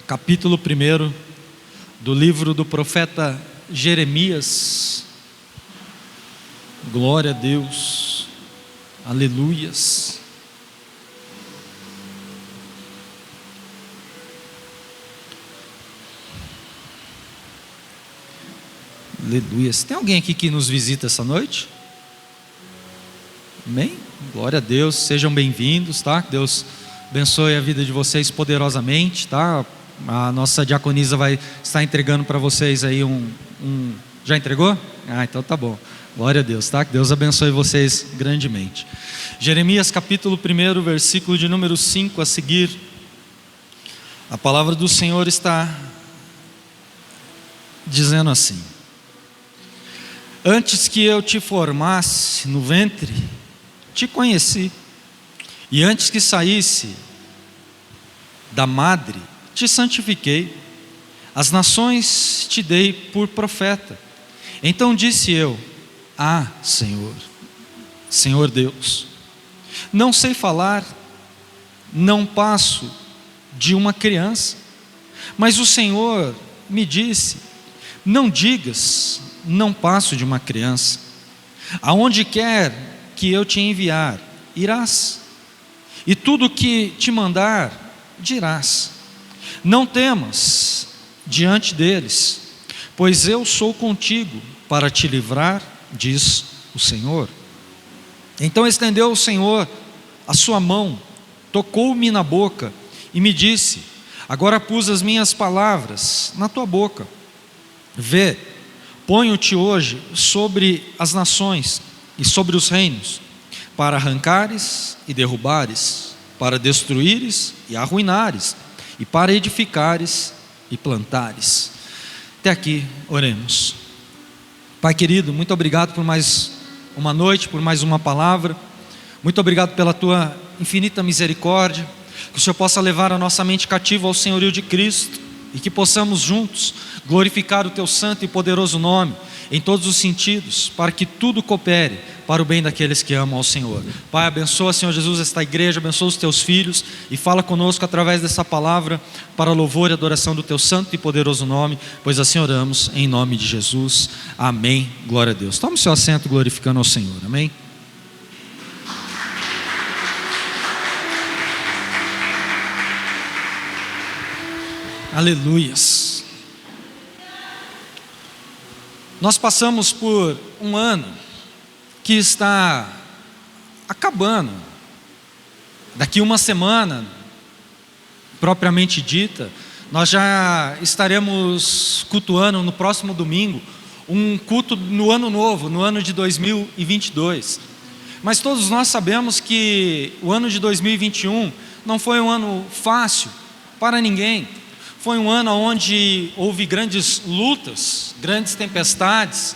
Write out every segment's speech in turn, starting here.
capítulo 1 do livro do profeta Jeremias. Glória a Deus, aleluias. Aleluias. Tem alguém aqui que nos visita essa noite? Amém? Glória a Deus, sejam bem-vindos, tá? Deus abençoe a vida de vocês poderosamente, tá? A nossa diaconisa vai estar entregando para vocês aí Já entregou? Então tá bom. Glória a Deus, tá? Que Deus abençoe vocês grandemente. Jeremias capítulo 1, versículo de número 5 a seguir. A palavra do Senhor está dizendo assim: Antes que eu te formasse no ventre, te conheci, e antes que saísse da madre, te santifiquei. As nações te dei por profeta. Então disse eu: Senhor, Senhor Deus, não sei falar, não passo de uma criança. Mas o Senhor me disse: não digas, não passo de uma criança. Aonde quer que eu te enviar, irás, e tudo que te mandar, dirás. Não temas diante deles, pois eu sou contigo para te livrar, diz o Senhor. Então estendeu o Senhor a sua mão, tocou-me na boca e me disse: agora pus as minhas palavras na tua boca. Vê, ponho-te hoje sobre as nações e sobre os reinos, para arrancares e derrubares, para destruíres e arruinares, e para edificares e plantares. Até aqui, oremos. Pai querido, muito obrigado por mais uma noite, por mais uma palavra. Muito obrigado pela tua infinita misericórdia. Que o Senhor possa levar a nossa mente cativa ao senhorio de Cristo, e que possamos juntos glorificar o teu santo e poderoso nome em todos os sentidos, para que tudo coopere para o bem daqueles que amam ao Senhor. Pai, abençoa, Senhor Jesus, esta igreja, abençoa os teus filhos e fala conosco através dessa palavra, para louvor e adoração do teu santo e poderoso nome, pois assim oramos em nome de Jesus, amém. Glória a Deus. Tome o seu assento glorificando ao Senhor, amém. Aleluias. Nós passamos por um ano que está acabando. Daqui uma semana, propriamente dita, nós já estaremos cultuando no próximo domingo um culto no ano novo, no ano de 2022. Mas todos nós sabemos que o ano de 2021 não foi um ano fácil para ninguém. Foi um ano onde houve grandes lutas, grandes tempestades.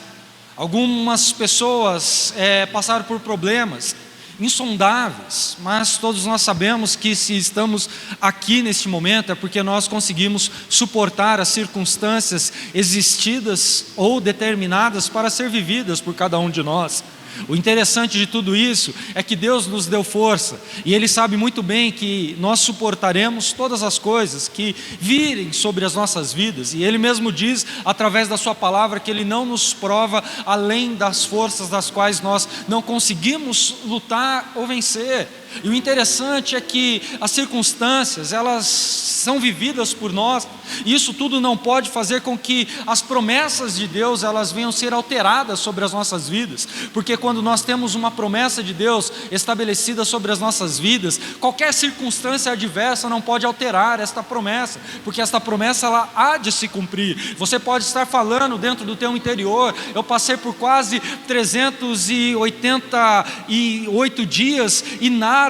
Algumas pessoas passaram por problemas insondáveis, mas todos nós sabemos que se estamos aqui neste momento é porque nós conseguimos suportar as circunstâncias existidas ou determinadas para ser vividas por cada um de nós. O interessante de tudo isso é que Deus nos deu força, e Ele sabe muito bem que nós suportaremos todas as coisas que virem sobre as nossas vidas, e Ele mesmo diz através da sua palavra que Ele não nos prova além das forças das quais nós não conseguimos lutar ou vencer. E o interessante é que as circunstâncias, elas são vividas por nós, e isso tudo não pode fazer com que as promessas de Deus, elas venham ser alteradas sobre as nossas vidas, porque quando nós temos uma promessa de Deus estabelecida sobre as nossas vidas, qualquer circunstância adversa não pode alterar esta promessa, porque esta promessa ela há de se cumprir. Você pode estar falando dentro do teu interior: eu passei por quase 388 dias e nada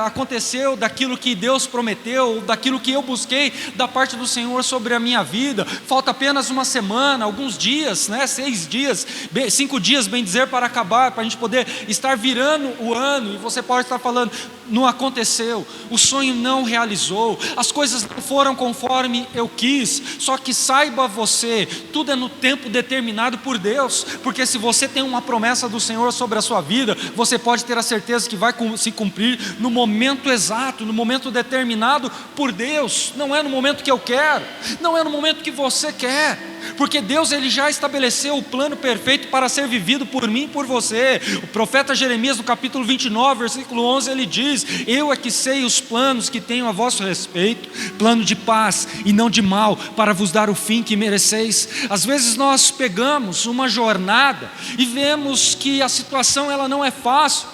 aconteceu daquilo que Deus prometeu, daquilo que eu busquei da parte do Senhor sobre a minha vida. Falta apenas uma semana, alguns dias, 6 dias, 5 dias, bem dizer, para acabar, para a gente poder estar virando o ano. E você pode estar falando: não aconteceu, o sonho não realizou, as coisas não foram conforme eu quis. Só que saiba você, tudo é no tempo determinado por Deus, porque se você tem uma promessa do Senhor sobre a sua vida, você pode ter a certeza que vai se cumprir no momento exato, no momento determinado por Deus. Não é no momento que eu quero, não é no momento que você quer, porque Deus ele já estabeleceu o plano perfeito para ser vivido por mim e por você. O profeta Jeremias, no capítulo 29, versículo 11, ele diz: eu é que sei os planos que tenho a vosso respeito, plano de paz e não de mal, para vos dar o fim que mereceis. Às vezes nós pegamos uma jornada e vemos que a situação ela não é fácil,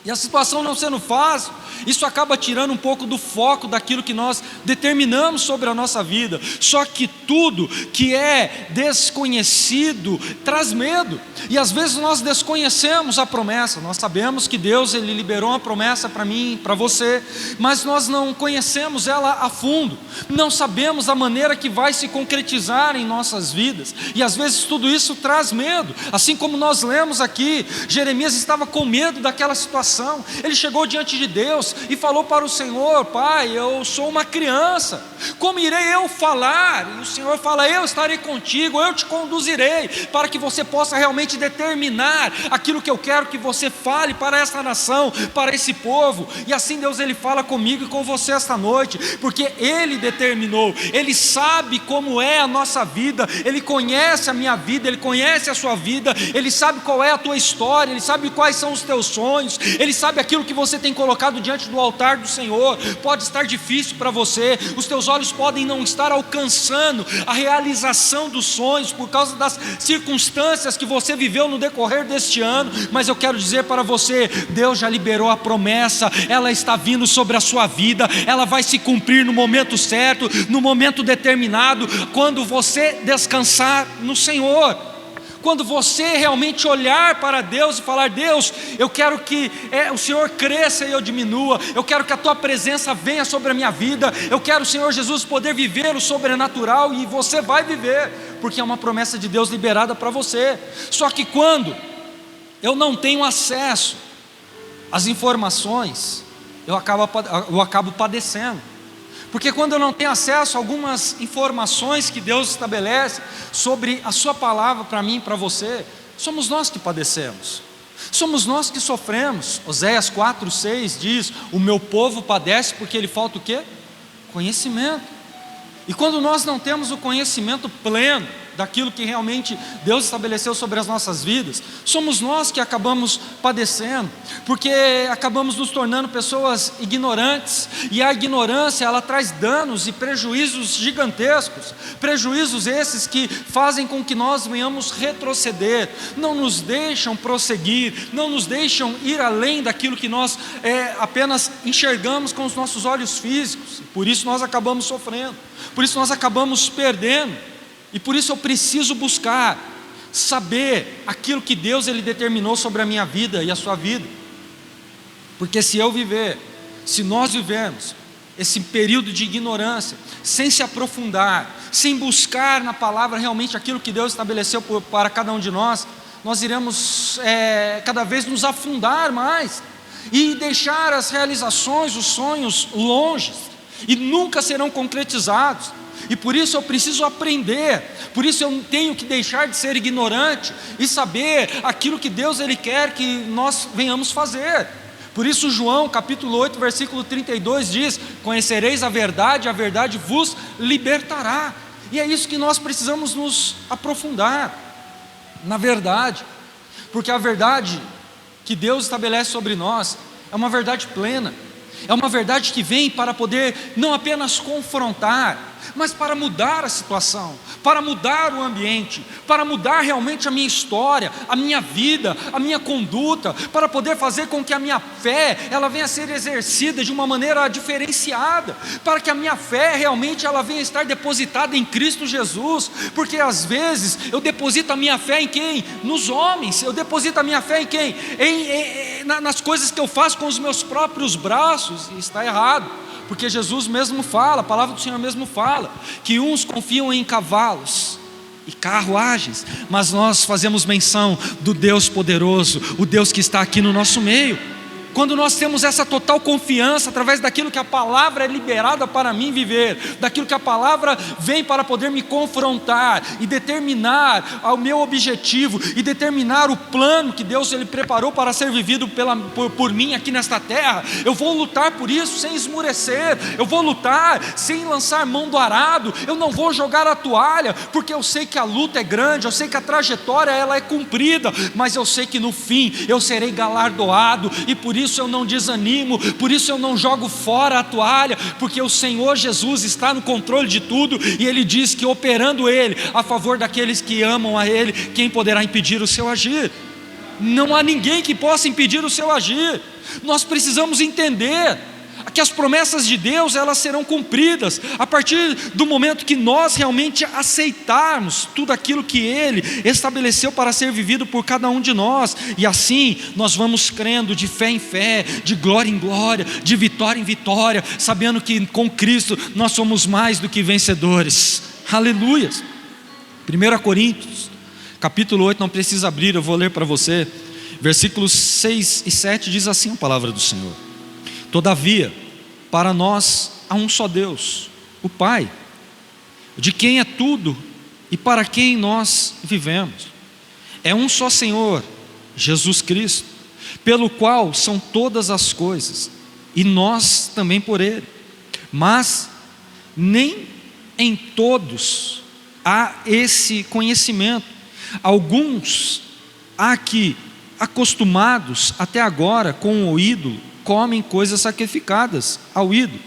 e a situação não sendo fácil, isso acaba tirando um pouco do foco daquilo que nós determinamos sobre a nossa vida. Só que tudo que é desconhecido traz medo, e às vezes nós desconhecemos a promessa. Nós sabemos que Deus ele liberou uma promessa para mim, para você, mas nós não conhecemos ela a fundo, não sabemos a maneira que vai se concretizar em nossas vidas, e às vezes tudo isso traz medo. Assim como nós lemos aqui, Jeremias estava com medo daquela situação. Ele chegou diante de Deus e falou para o Senhor: Pai, eu sou uma criança, como irei eu falar? E o Senhor fala: eu estarei contigo, eu te conduzirei, para que você possa realmente determinar aquilo que eu quero que você fale para essa nação, para esse povo. E assim Deus ele fala comigo e com você esta noite, porque Ele determinou, Ele sabe como é a nossa vida, Ele conhece a minha vida, Ele conhece a sua vida, Ele sabe qual é a tua história, Ele sabe quais são os teus sonhos, Ele sabe aquilo que você tem colocado diante do altar do Senhor. Pode estar difícil para você, os teus olhos podem não estar alcançando a realização dos sonhos por causa das circunstâncias que você viveu no decorrer deste ano, mas eu quero dizer para você: Deus já liberou a promessa, ela está vindo sobre a sua vida, ela vai se cumprir no momento certo, no momento determinado, quando você descansar no Senhor. Quando você realmente olhar para Deus e falar: Deus, eu quero que o Senhor cresça e eu diminua, eu quero que a Tua presença venha sobre a minha vida, eu quero, Senhor Jesus, poder viver o sobrenatural, e você vai viver, porque é uma promessa de Deus liberada para você. Só que quando eu não tenho acesso às informações, eu acabo padecendo. Porque quando eu não tenho acesso a algumas informações que Deus estabelece sobre a sua palavra para mim e para você, somos nós que padecemos, somos nós que sofremos. Oséias 4:6 diz: o meu povo padece porque lhe falta o quê? Conhecimento. E quando nós não temos o conhecimento pleno daquilo que realmente Deus estabeleceu sobre as nossas vidas, somos nós que acabamos padecendo, porque acabamos nos tornando pessoas ignorantes, e a ignorância ela traz danos e prejuízos gigantescos, prejuízos esses que fazem com que nós venhamos retroceder, não nos deixam prosseguir, não nos deixam ir além daquilo que nós apenas enxergamos com os nossos olhos físicos. Por isso nós acabamos sofrendo, por isso nós acabamos perdendo. E por isso eu preciso buscar saber aquilo que Deus ele determinou sobre a minha vida e a sua vida. Porque se nós vivermos esse período de ignorância, sem se aprofundar, sem buscar na palavra realmente aquilo que Deus estabeleceu para cada um de nós, nós iremos cada vez nos afundar mais e deixar as realizações, os sonhos longe, e nunca serão concretizados. E por isso eu preciso aprender, por isso eu tenho que deixar de ser ignorante e saber aquilo que Deus ele quer que nós venhamos fazer. Por isso João capítulo 8 versículo 32 diz: conhecereis a verdade vos libertará. E é isso que nós precisamos nos aprofundar na verdade, porque a verdade que Deus estabelece sobre nós é uma verdade plena, é uma verdade que vem para poder não apenas confrontar, mas para mudar a situação, para mudar o ambiente, para mudar realmente a minha história, a minha vida, a minha conduta, para poder fazer com que a minha fé ela venha a ser exercida de uma maneira diferenciada, para que a minha fé realmente ela venha a estar depositada em Cristo Jesus. Porque às vezes eu deposito a minha fé em quem? Nos homens. Eu deposito a minha fé em quem? Nas coisas que eu faço com os meus próprios braços, e está errado. Porque Jesus mesmo fala, a palavra do Senhor mesmo fala, que uns confiam em cavalos e carruagens, mas nós fazemos menção do Deus poderoso, o Deus que está aqui no nosso meio. quando nós temos essa total confiança através daquilo que a palavra é liberada para mim viver, daquilo que a palavra vem para poder me confrontar e determinar o meu objetivo e determinar o plano que Deus ele preparou para ser vivido por mim aqui nesta terra, eu vou lutar por isso sem esmurecer, eu vou lutar sem lançar mão do arado, eu não vou jogar a toalha, porque eu sei que a luta é grande, eu sei que a trajetória ela é cumprida, mas eu sei que no fim eu serei galardoado, e por isso eu não desanimo, por isso eu não jogo fora a toalha, porque o Senhor Jesus está no controle de tudo, e Ele diz que operando Ele a favor daqueles que amam a Ele, quem poderá impedir o seu agir? Não há ninguém que possa impedir o seu agir. Nós precisamos entender que as promessas de Deus elas serão cumpridas a partir do momento que nós realmente aceitarmos tudo aquilo que Ele estabeleceu para ser vivido por cada um de nós, e assim nós vamos crendo de fé em fé, de glória em glória, de vitória em vitória, sabendo que com Cristo nós somos mais do que vencedores. Aleluia. 1 Coríntios capítulo 8, não precisa abrir, eu vou ler para você, versículos 6 e 7 diz assim a palavra do Senhor: todavia, para nós há um só Deus, o Pai, de quem é tudo e para quem nós vivemos. É um só Senhor, Jesus Cristo, pelo qual são todas as coisas, e nós também por Ele. Mas nem em todos há esse conhecimento. Alguns há que, acostumados até agora com o ídolo, comem coisas sacrificadas ao ídolo,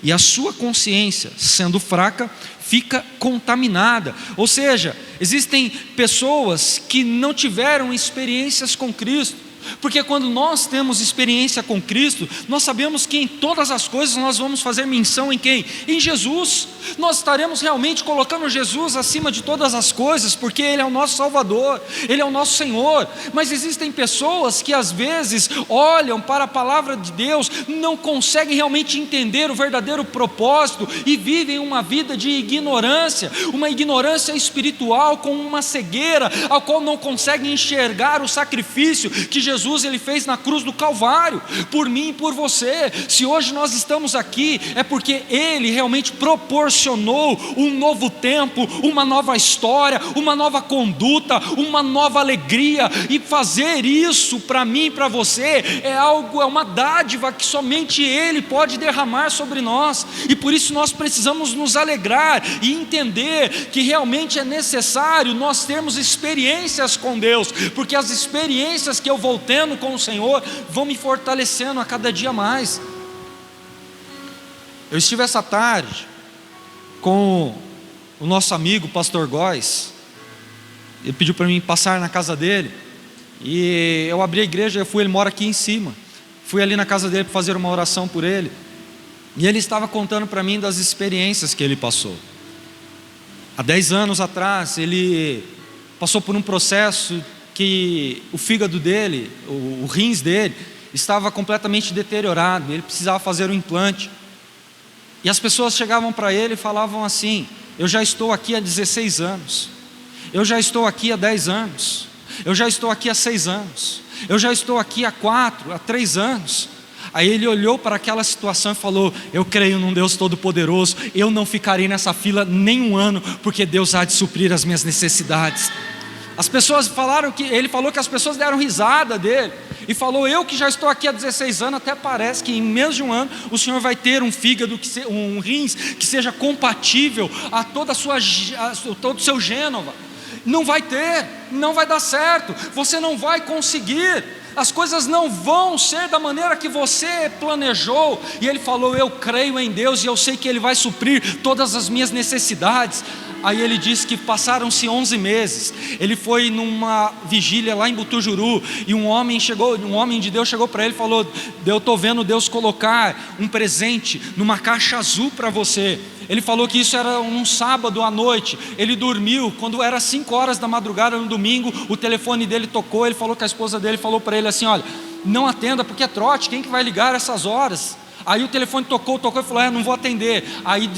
e a sua consciência, sendo fraca, fica contaminada. Ou seja, existem pessoas que não tiveram experiências com Cristo, porque quando nós temos experiência com Cristo, nós sabemos que em todas as coisas nós vamos fazer menção em quem? Em Jesus. Nós estaremos realmente colocando Jesus acima de todas as coisas, porque Ele é o nosso Salvador, Ele é o nosso Senhor. Mas existem pessoas que às vezes olham para a palavra de Deus, não conseguem realmente entender o verdadeiro propósito e vivem uma vida de ignorância, uma ignorância espiritual, com uma cegueira, ao qual não conseguem enxergar o sacrifício que Jesus ele fez na cruz do Calvário, por mim e por você. Se hoje nós estamos aqui, é porque Ele realmente proporcionou um novo tempo, uma nova história, uma nova conduta, uma nova alegria, e fazer isso para mim e para você é uma dádiva que somente Ele pode derramar sobre nós, e por isso nós precisamos nos alegrar e entender que realmente é necessário nós termos experiências com Deus, porque as experiências que eu vou tendo com o Senhor vão me fortalecendo a cada dia mais. Eu estive essa tarde com o nosso amigo pastor Góes. Ele pediu para mim passar na casa dele, e eu abri a igreja, ele mora aqui em cima, fui ali na casa dele para fazer uma oração por ele, e ele estava contando para mim das experiências que ele passou. Há 10 anos atrás ele passou por um processo que o fígado dele, o rins dele, estava completamente deteriorado, ele precisava fazer um implante, e as pessoas chegavam para ele e falavam assim: eu já estou aqui há 16 anos, eu já estou aqui há 10 anos, eu já estou aqui há 6 anos, eu já estou aqui há 4, há 3 anos. Aí ele olhou para aquela situação e falou: eu creio num Deus todo-poderoso, eu não ficarei nessa fila nem um ano, porque Deus há de suprir as minhas necessidades. As pessoas falaram que, ele falou que as pessoas deram risada dele, e falou: eu que já estou aqui há 16 anos, até parece que em menos de um ano o senhor vai ter um fígado, um rins que seja compatível a todo o seu Gênova. Não vai ter, não vai dar certo, você não vai conseguir, as coisas não vão ser da maneira que você planejou. E ele falou: eu creio em Deus e eu sei que Ele vai suprir todas as minhas necessidades. Aí ele disse que passaram-se 11 meses, ele foi numa vigília lá em Butujuru, e um homem de Deus chegou para ele e falou: eu estou vendo Deus colocar um presente numa caixa azul para você. Ele falou que isso era um sábado à noite, ele dormiu, quando era 5 horas da madrugada no domingo, o telefone dele tocou, ele falou que a esposa dele falou para ele assim: olha, não atenda porque é trote, quem que vai ligar essas horas? Aí o telefone tocou e falou: não vou atender. Aí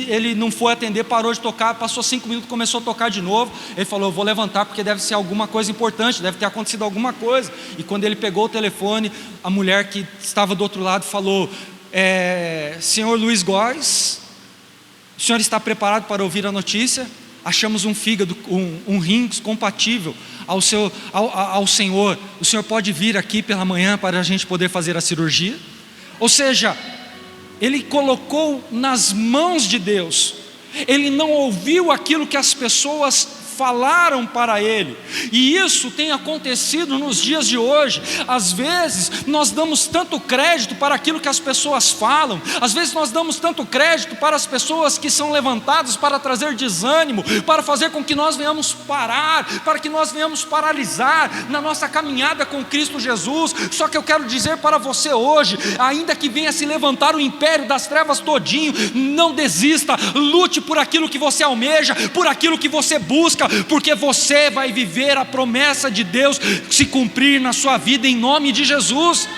ele não foi atender, parou de tocar, passou 5 minutos, começou a tocar de novo. Ele falou: eu vou levantar porque deve ser alguma coisa importante, deve ter acontecido alguma coisa. E quando ele pegou o telefone, a mulher que estava do outro lado falou: senhor Luiz Góes, o senhor está preparado para ouvir a notícia? Achamos um fígado, um rim compatível ao senhor. O senhor pode vir aqui pela manhã para a gente poder fazer a cirurgia? Ou seja, ele colocou nas mãos de Deus. Ele não ouviu aquilo que as pessoas falaram para ele, e isso tem acontecido nos dias de hoje. Às vezes nós damos tanto crédito para aquilo que as pessoas falam, às vezes nós damos tanto crédito para as pessoas que são levantadas para trazer desânimo, para fazer com que nós venhamos parar, para que nós venhamos paralisar na nossa caminhada com Cristo Jesus. Só que eu quero dizer para você hoje, ainda que venha se levantar o império das trevas todinho, não desista, lute por aquilo que você almeja, por aquilo que você busca, porque você vai viver a promessa de Deus se cumprir na sua vida em nome de Jesus.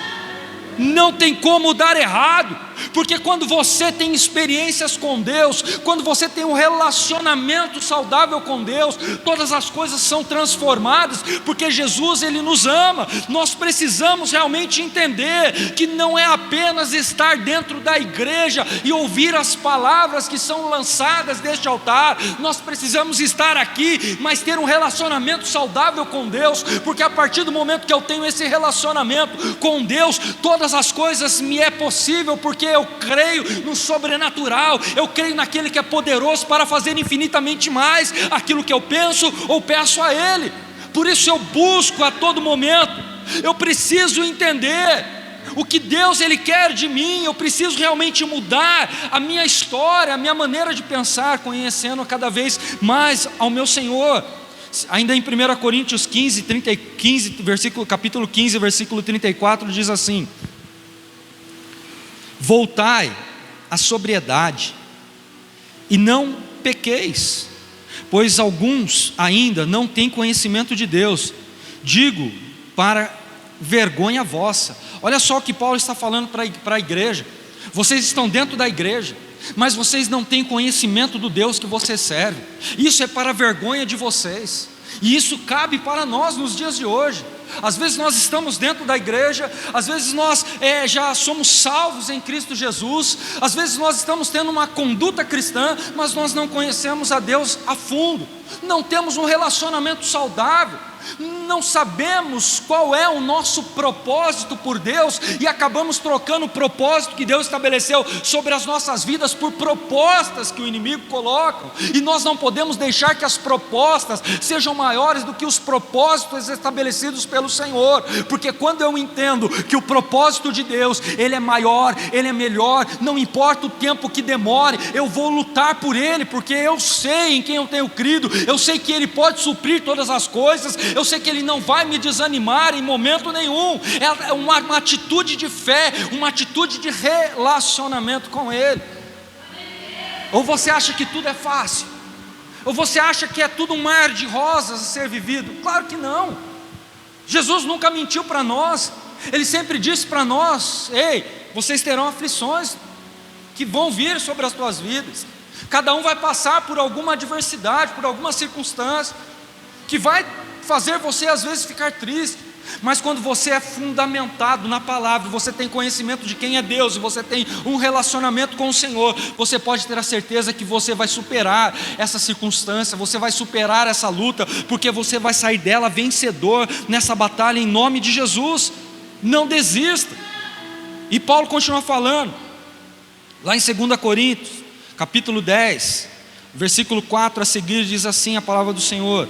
Não tem como dar errado, porque quando você tem experiências com Deus, quando você tem um relacionamento saudável com Deus, todas as coisas são transformadas, porque Jesus, Ele nos ama. Nós precisamos realmente entender que não é apenas estar dentro da igreja e ouvir as palavras que são lançadas deste altar. Nós precisamos estar aqui, mas ter um relacionamento saudável com Deus, porque a partir do momento que eu tenho esse relacionamento com Deus, todas as coisas me é possível, porque eu creio no sobrenatural, eu creio naquele que é poderoso para fazer infinitamente mais aquilo que eu penso ou peço a Ele. Por isso eu busco a todo momento, eu preciso entender o que Deus Ele quer de mim, eu preciso realmente mudar a minha história, a minha maneira de pensar, conhecendo cada vez mais ao meu Senhor. Ainda em 1 Coríntios 15, capítulo 15, versículo 34, diz assim: voltai à sobriedade e não pequeis, pois alguns ainda não têm conhecimento de Deus. Digo para vergonha vossa. Olha só o que Paulo está falando para a igreja. Vocês estão dentro da igreja, mas vocês não têm conhecimento do Deus que você serve. Isso é para a vergonha de vocês, e isso cabe para nós nos dias de hoje. Às vezes nós estamos dentro da igreja, às vezes nós já somos salvos em Cristo Jesus, às vezes nós estamos tendo uma conduta cristã, mas nós não conhecemos a Deus a fundo, não temos um relacionamento saudável, não sabemos qual é o nosso propósito por Deus, e acabamos trocando o propósito que Deus estabeleceu sobre as nossas vidas por propostas que o inimigo coloca, e nós não podemos deixar que as propostas sejam maiores do que os propósitos estabelecidos pelo Senhor, porque quando eu entendo que o propósito de Deus, Ele é maior, Ele é melhor, não importa o tempo que demore, eu vou lutar por Ele, porque eu sei em quem eu tenho crido, eu sei que Ele pode suprir todas as coisas, eu sei que Ele não vai me desanimar em momento nenhum. É uma atitude de fé, uma atitude de relacionamento com Ele. Ou você acha que tudo é fácil? Ou você acha que é tudo um mar de rosas a ser vivido? Claro que não. Jesus nunca mentiu para nós. Ele sempre disse para nós: ei, vocês terão aflições que vão vir sobre as tuas vidas. Cada um vai passar por alguma adversidade, por alguma circunstância que vai fazer você às vezes ficar triste, mas quando você é fundamentado na palavra, você tem conhecimento de quem é Deus, e você tem um relacionamento com o Senhor, você pode ter a certeza que você vai superar essa circunstância, você vai superar essa luta, porque você vai sair dela vencedor nessa batalha em nome de Jesus. Não desista. E Paulo continua falando, lá em 2 Coríntios, capítulo 10, versículo 4 a seguir, diz assim a palavra do Senhor: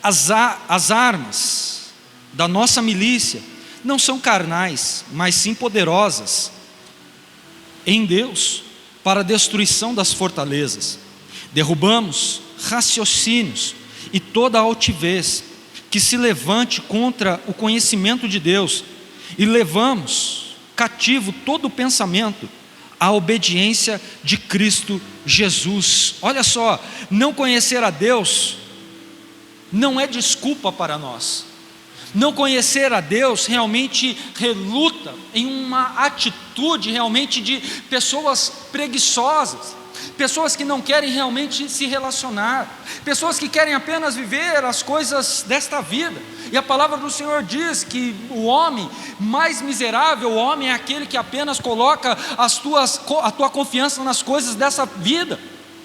as armas da nossa milícia não são carnais, mas sim poderosas em Deus para a destruição das fortalezas. Derrubamos raciocínios e toda altivez que se levante contra o conhecimento de Deus, e levamos cativo todo o pensamento à obediência de Cristo Jesus. Olha só, não conhecer a Deus não é desculpa para nós. Não conhecer a Deus realmente reluta em uma atitude realmente de pessoas preguiçosas, pessoas que não querem realmente se relacionar, pessoas que querem apenas viver as coisas desta vida. E a palavra do Senhor diz que o homem mais miserável, o homem é aquele que apenas coloca a tua confiança nas coisas dessa vida.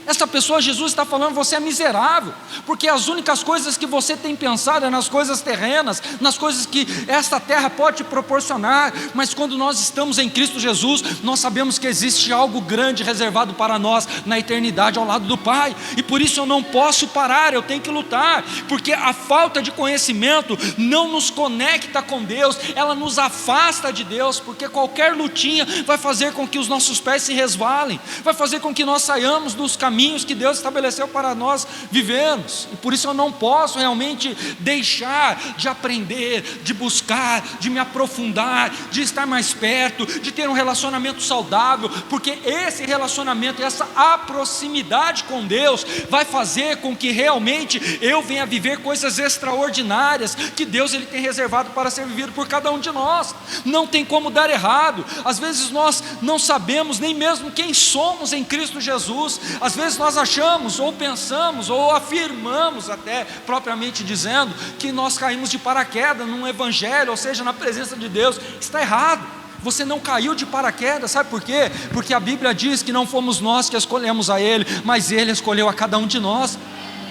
Essa pessoa, Jesus está falando, você é miserável, porque as únicas coisas que você tem pensado é nas coisas terrenas, nas coisas que esta terra pode te proporcionar. Mas quando nós estamos em Cristo Jesus, nós sabemos que existe algo grande reservado para nós na eternidade ao lado do Pai, e por isso eu não posso parar, eu tenho que lutar, porque a falta de conhecimento não nos conecta com Deus, ela nos afasta de Deus, porque qualquer lutinha vai fazer com que os nossos pés se resvalem, vai fazer com que nós saiamos dos caminhos que Deus estabeleceu para nós vivermos. E por isso eu não posso realmente deixar de aprender, de buscar, de me aprofundar, de estar mais perto, de ter um relacionamento saudável, porque esse relacionamento, essa proximidade com Deus vai fazer com que realmente eu venha viver coisas extraordinárias que Deus ele tem reservado para ser vivido por cada um de nós. Não tem como dar errado. Às vezes nós não sabemos nem mesmo quem somos em Cristo Jesus. Às vezes nós achamos, ou pensamos, ou afirmamos até, propriamente dizendo, que nós caímos de paraquedas num evangelho, ou seja, na presença de Deus. Está errado. Você não caiu de paraquedas, sabe por quê? Porque a Bíblia diz que não fomos nós que escolhemos a Ele, mas Ele escolheu a cada um de nós.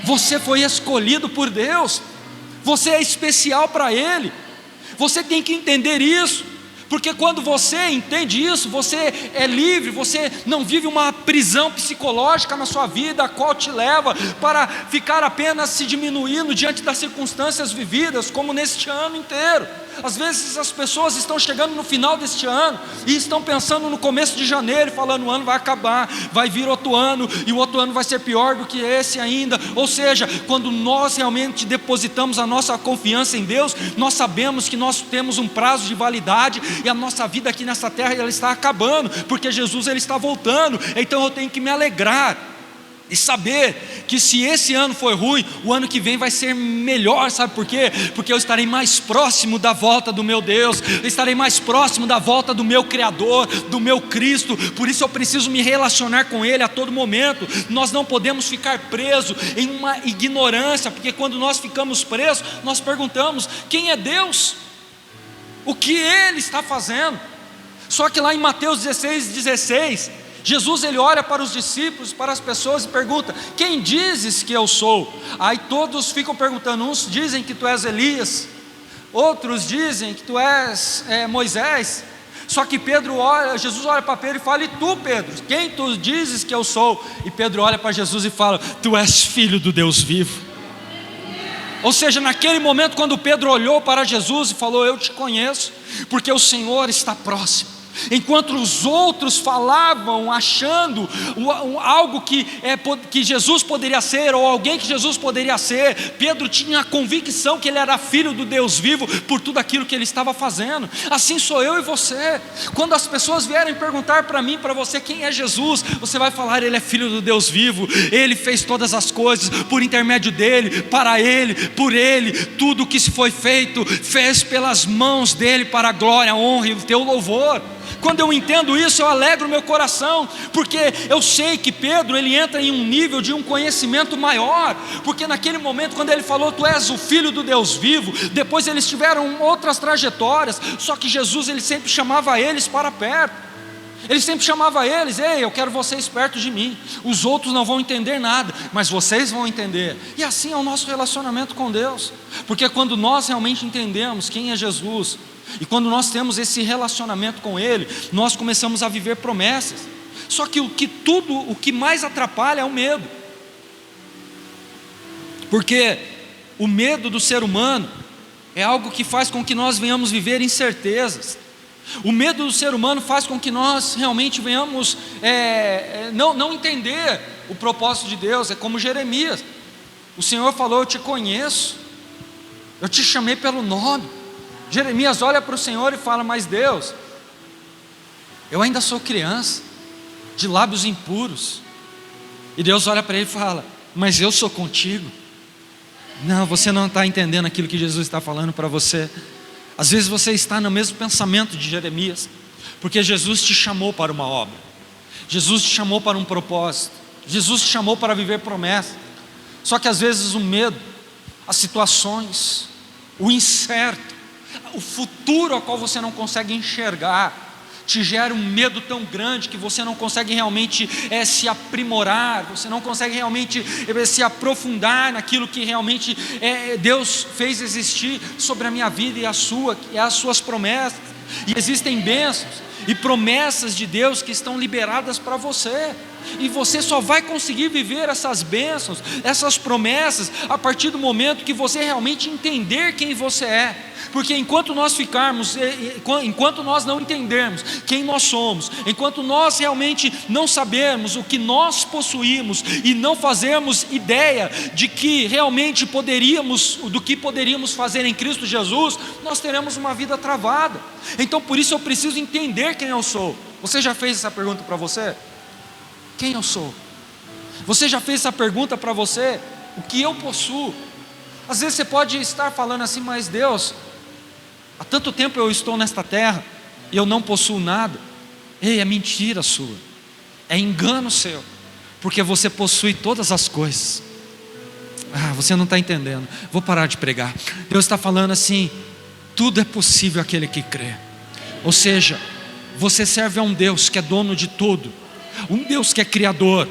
Você foi escolhido por Deus, você é especial para Ele. Você tem que entender isso, porque quando você entende isso, você é livre, você não vive uma prisão psicológica na sua vida, a qual te leva para ficar apenas se diminuindo diante das circunstâncias vividas, como neste ano inteiro. Às vezes as pessoas estão chegando no final deste ano e estão pensando no começo de janeiro, falando: o ano vai acabar, vai vir outro ano, e o outro ano vai ser pior do que esse ainda. Ou seja, quando nós realmente depositamos a nossa confiança em Deus, nós sabemos que nós temos um prazo de validade, e a nossa vida aqui nessa terra ela está acabando, porque Jesus ele está voltando. Então eu tenho que me alegrar e saber que se esse ano foi ruim, o ano que vem vai ser melhor. Sabe por quê? Porque eu estarei mais próximo da volta do meu Deus, eu estarei mais próximo da volta do meu Criador, do meu Cristo. Por isso eu preciso me relacionar com Ele a todo momento. Nós não podemos ficar presos em uma ignorância, porque quando nós ficamos presos, nós perguntamos: quem é Deus? O que Ele está fazendo? Só que lá em Mateus 16, Jesus ele olha para os discípulos, para as pessoas e pergunta: quem dizes que eu sou? Aí todos ficam perguntando, uns dizem que tu és Elias, outros dizem que tu és Moisés. Só que Jesus olha para Pedro e fala: e tu, Pedro, quem tu dizes que eu sou? E Pedro olha para Jesus e fala: tu és filho do Deus vivo. Ou seja, naquele momento quando Pedro olhou para Jesus e falou: eu te conheço, porque o Senhor está próximo. Enquanto os outros falavam achando algo que Jesus poderia ser, ou alguém que Jesus poderia ser, Pedro tinha a convicção que ele era filho do Deus vivo por tudo aquilo que ele estava fazendo. Assim sou eu e você. Quando as pessoas vierem perguntar para mim, para você, quem é Jesus, você vai falar: ele é filho do Deus vivo, ele fez todas as coisas por intermédio dele, para ele, por ele, tudo o que se foi feito, fez pelas mãos dele, para a glória, a honra e o teu louvor. Quando eu entendo isso, eu alegro meu coração, porque eu sei que Pedro ele entra em um nível de um conhecimento maior, porque naquele momento quando ele falou: tu és o filho do Deus vivo, depois eles tiveram outras trajetórias, só que Jesus ele sempre chamava eles para perto, ele sempre chamava eles: ei, eu quero vocês perto de mim, os outros não vão entender nada, mas vocês vão entender. E assim é o nosso relacionamento com Deus, porque quando nós realmente entendemos quem é Jesus, e quando nós temos esse relacionamento com Ele, nós começamos a viver promessas. Só que o que mais atrapalha é o medo, porque o medo do ser humano é algo que faz com que nós venhamos viver incertezas. O medo do ser humano faz com que nós realmente venhamos não entender o propósito de Deus. É como Jeremias, o Senhor falou: eu te conheço, eu te chamei pelo nome. Jeremias olha para o Senhor e fala: mas Deus, eu ainda sou criança, de lábios impuros. E Deus olha para ele e fala: mas eu sou contigo. Não, você não está entendendo aquilo que Jesus está falando para você. Às vezes você está no mesmo pensamento de Jeremias, porque Jesus te chamou para uma obra, Jesus te chamou para um propósito, Jesus te chamou para viver promessa. Só que às vezes o medo, as situações, o incerto, o futuro ao qual você não consegue enxergar, te gera um medo tão grande que você não consegue realmente se aprimorar, você não consegue realmente se aprofundar naquilo que realmente Deus fez existir sobre a minha vida e a sua, que é as suas promessas. E existem bênçãos e promessas de Deus que estão liberadas para você, e você só vai conseguir viver essas bênçãos, essas promessas, a partir do momento que você realmente entender quem você é. Porque enquanto nós não entendermos quem nós somos, enquanto nós realmente não sabermos o que nós possuímos e não fazermos ideia de que realmente do que poderíamos fazer em Cristo Jesus, nós teremos uma vida travada. Então por isso eu preciso entender quem eu sou. Você já fez essa pergunta para você? Quem eu sou? Você já fez essa pergunta para você? O que eu possuo? Às vezes você pode estar falando assim, mas Deus, há tanto tempo eu estou nesta terra e eu não possuo nada. Ei, é mentira sua, é engano seu, porque você possui todas as coisas. Você não está entendendo, vou parar de pregar. Deus está falando assim, tudo é possível àquele que crê. Ou seja, você serve a um Deus que é dono de tudo, um Deus que é criador,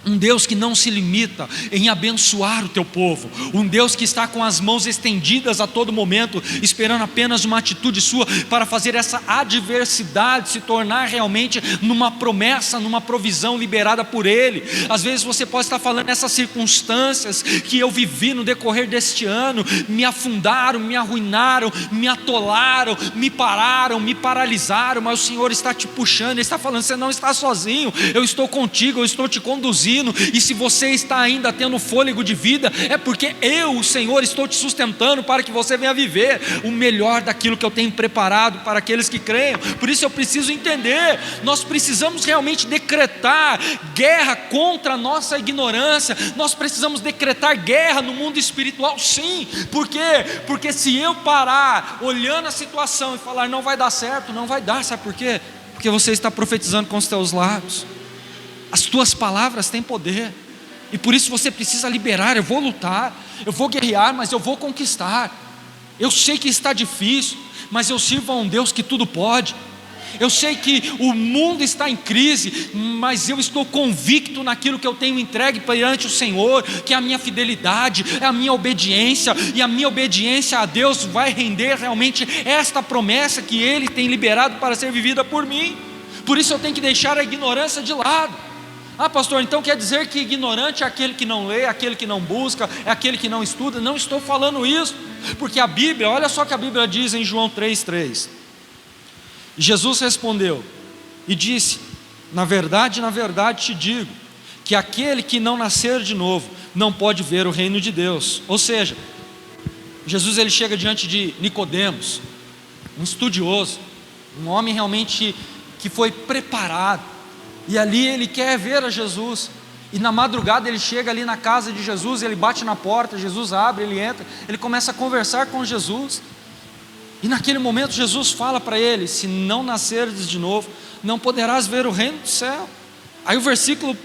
um Deus que não se limita em abençoar o teu povo, um Deus que está com as mãos estendidas a todo momento, esperando apenas uma atitude sua para fazer essa adversidade se tornar realmente numa promessa, numa provisão liberada por Ele. Às vezes você pode estar falando, essas circunstâncias que eu vivi no decorrer deste ano me afundaram, me arruinaram, me atolaram, me pararam, me paralisaram, mas o Senhor está te puxando, Ele está falando, você não está sozinho, eu estou contigo, eu estou te conduzindo. E se você está ainda tendo fôlego de vida, é porque eu, o Senhor, estou te sustentando para que você venha viver o melhor daquilo que eu tenho preparado para aqueles que creem. Por isso eu preciso entender, nós precisamos realmente decretar guerra contra a nossa ignorância, nós precisamos decretar guerra no mundo espiritual, sim. Por quê? Porque se eu parar olhando a situação e falar não vai dar certo, não vai dar, sabe por quê? Porque você está profetizando com os teus lábios. As tuas palavras têm poder, e por isso você precisa liberar. Eu vou lutar, eu vou guerrear, mas eu vou conquistar. Eu sei que está difícil, mas eu sirvo a um Deus que tudo pode. Eu sei que o mundo está em crise, mas eu estou convicto naquilo que eu tenho entregue perante o Senhor, que é a minha fidelidade, é a minha obediência, e a minha obediência a Deus vai render realmente esta promessa que Ele tem liberado para ser vivida por mim. Por isso eu tenho que deixar a ignorância de lado. Pastor, então quer dizer que ignorante é aquele que não lê, aquele que não busca, é aquele que não estuda? Não estou falando isso, porque a Bíblia, olha só o que a Bíblia diz em João 3,3. Jesus respondeu e disse, na verdade te digo, que aquele que não nascer de novo, não pode ver o reino de Deus. Ou seja, Jesus ele chega diante de Nicodemos, um estudioso, um homem realmente que foi preparado, e ali ele quer ver a Jesus, e na madrugada ele chega ali na casa de Jesus, ele bate na porta, Jesus abre, ele entra, ele começa a conversar com Jesus, e naquele momento Jesus fala para ele, se não nasceres de novo, não poderás ver o reino do céu. Aí o versículo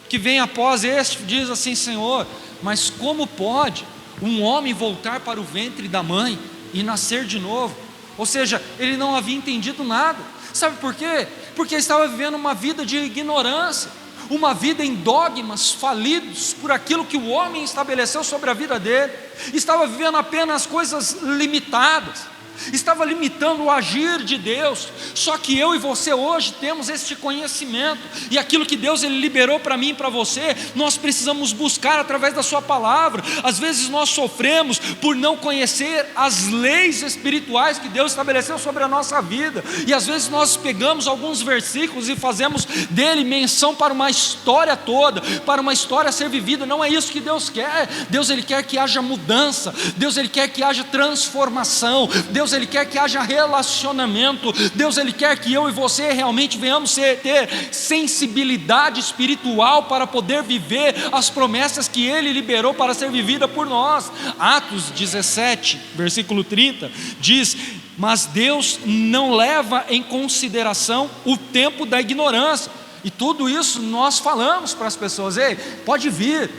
que vem após este diz assim, Senhor, mas como pode um homem voltar para o ventre da mãe e nascer de novo? Ou seja, ele não havia entendido nada. Sabe por quê? Porque ele estava vivendo uma vida de ignorância, uma vida em dogmas falidos por aquilo que o homem estabeleceu sobre a vida dele, estava vivendo apenas coisas limitadas, estava limitando o agir de Deus. Só que eu e você hoje temos este conhecimento, e aquilo que Deus ele liberou para mim e para você, nós precisamos buscar através da sua palavra. Às vezes nós sofremos por não conhecer as leis espirituais que Deus estabeleceu sobre a nossa vida, e às vezes nós pegamos alguns versículos e fazemos dele menção para uma história toda, para uma história a ser vivida. Não é isso que Deus quer. Deus ele quer que haja mudança, Deus ele quer que haja transformação, Deus Deus Ele quer que haja relacionamento. Deus Ele quer que eu e você realmente venhamos ter sensibilidade espiritual para poder viver as promessas que Ele liberou para ser vivida por nós. Atos 17, versículo 30, diz: mas Deus não leva em consideração o tempo da ignorância. E tudo isso nós falamos para as pessoas: ei, pode vir,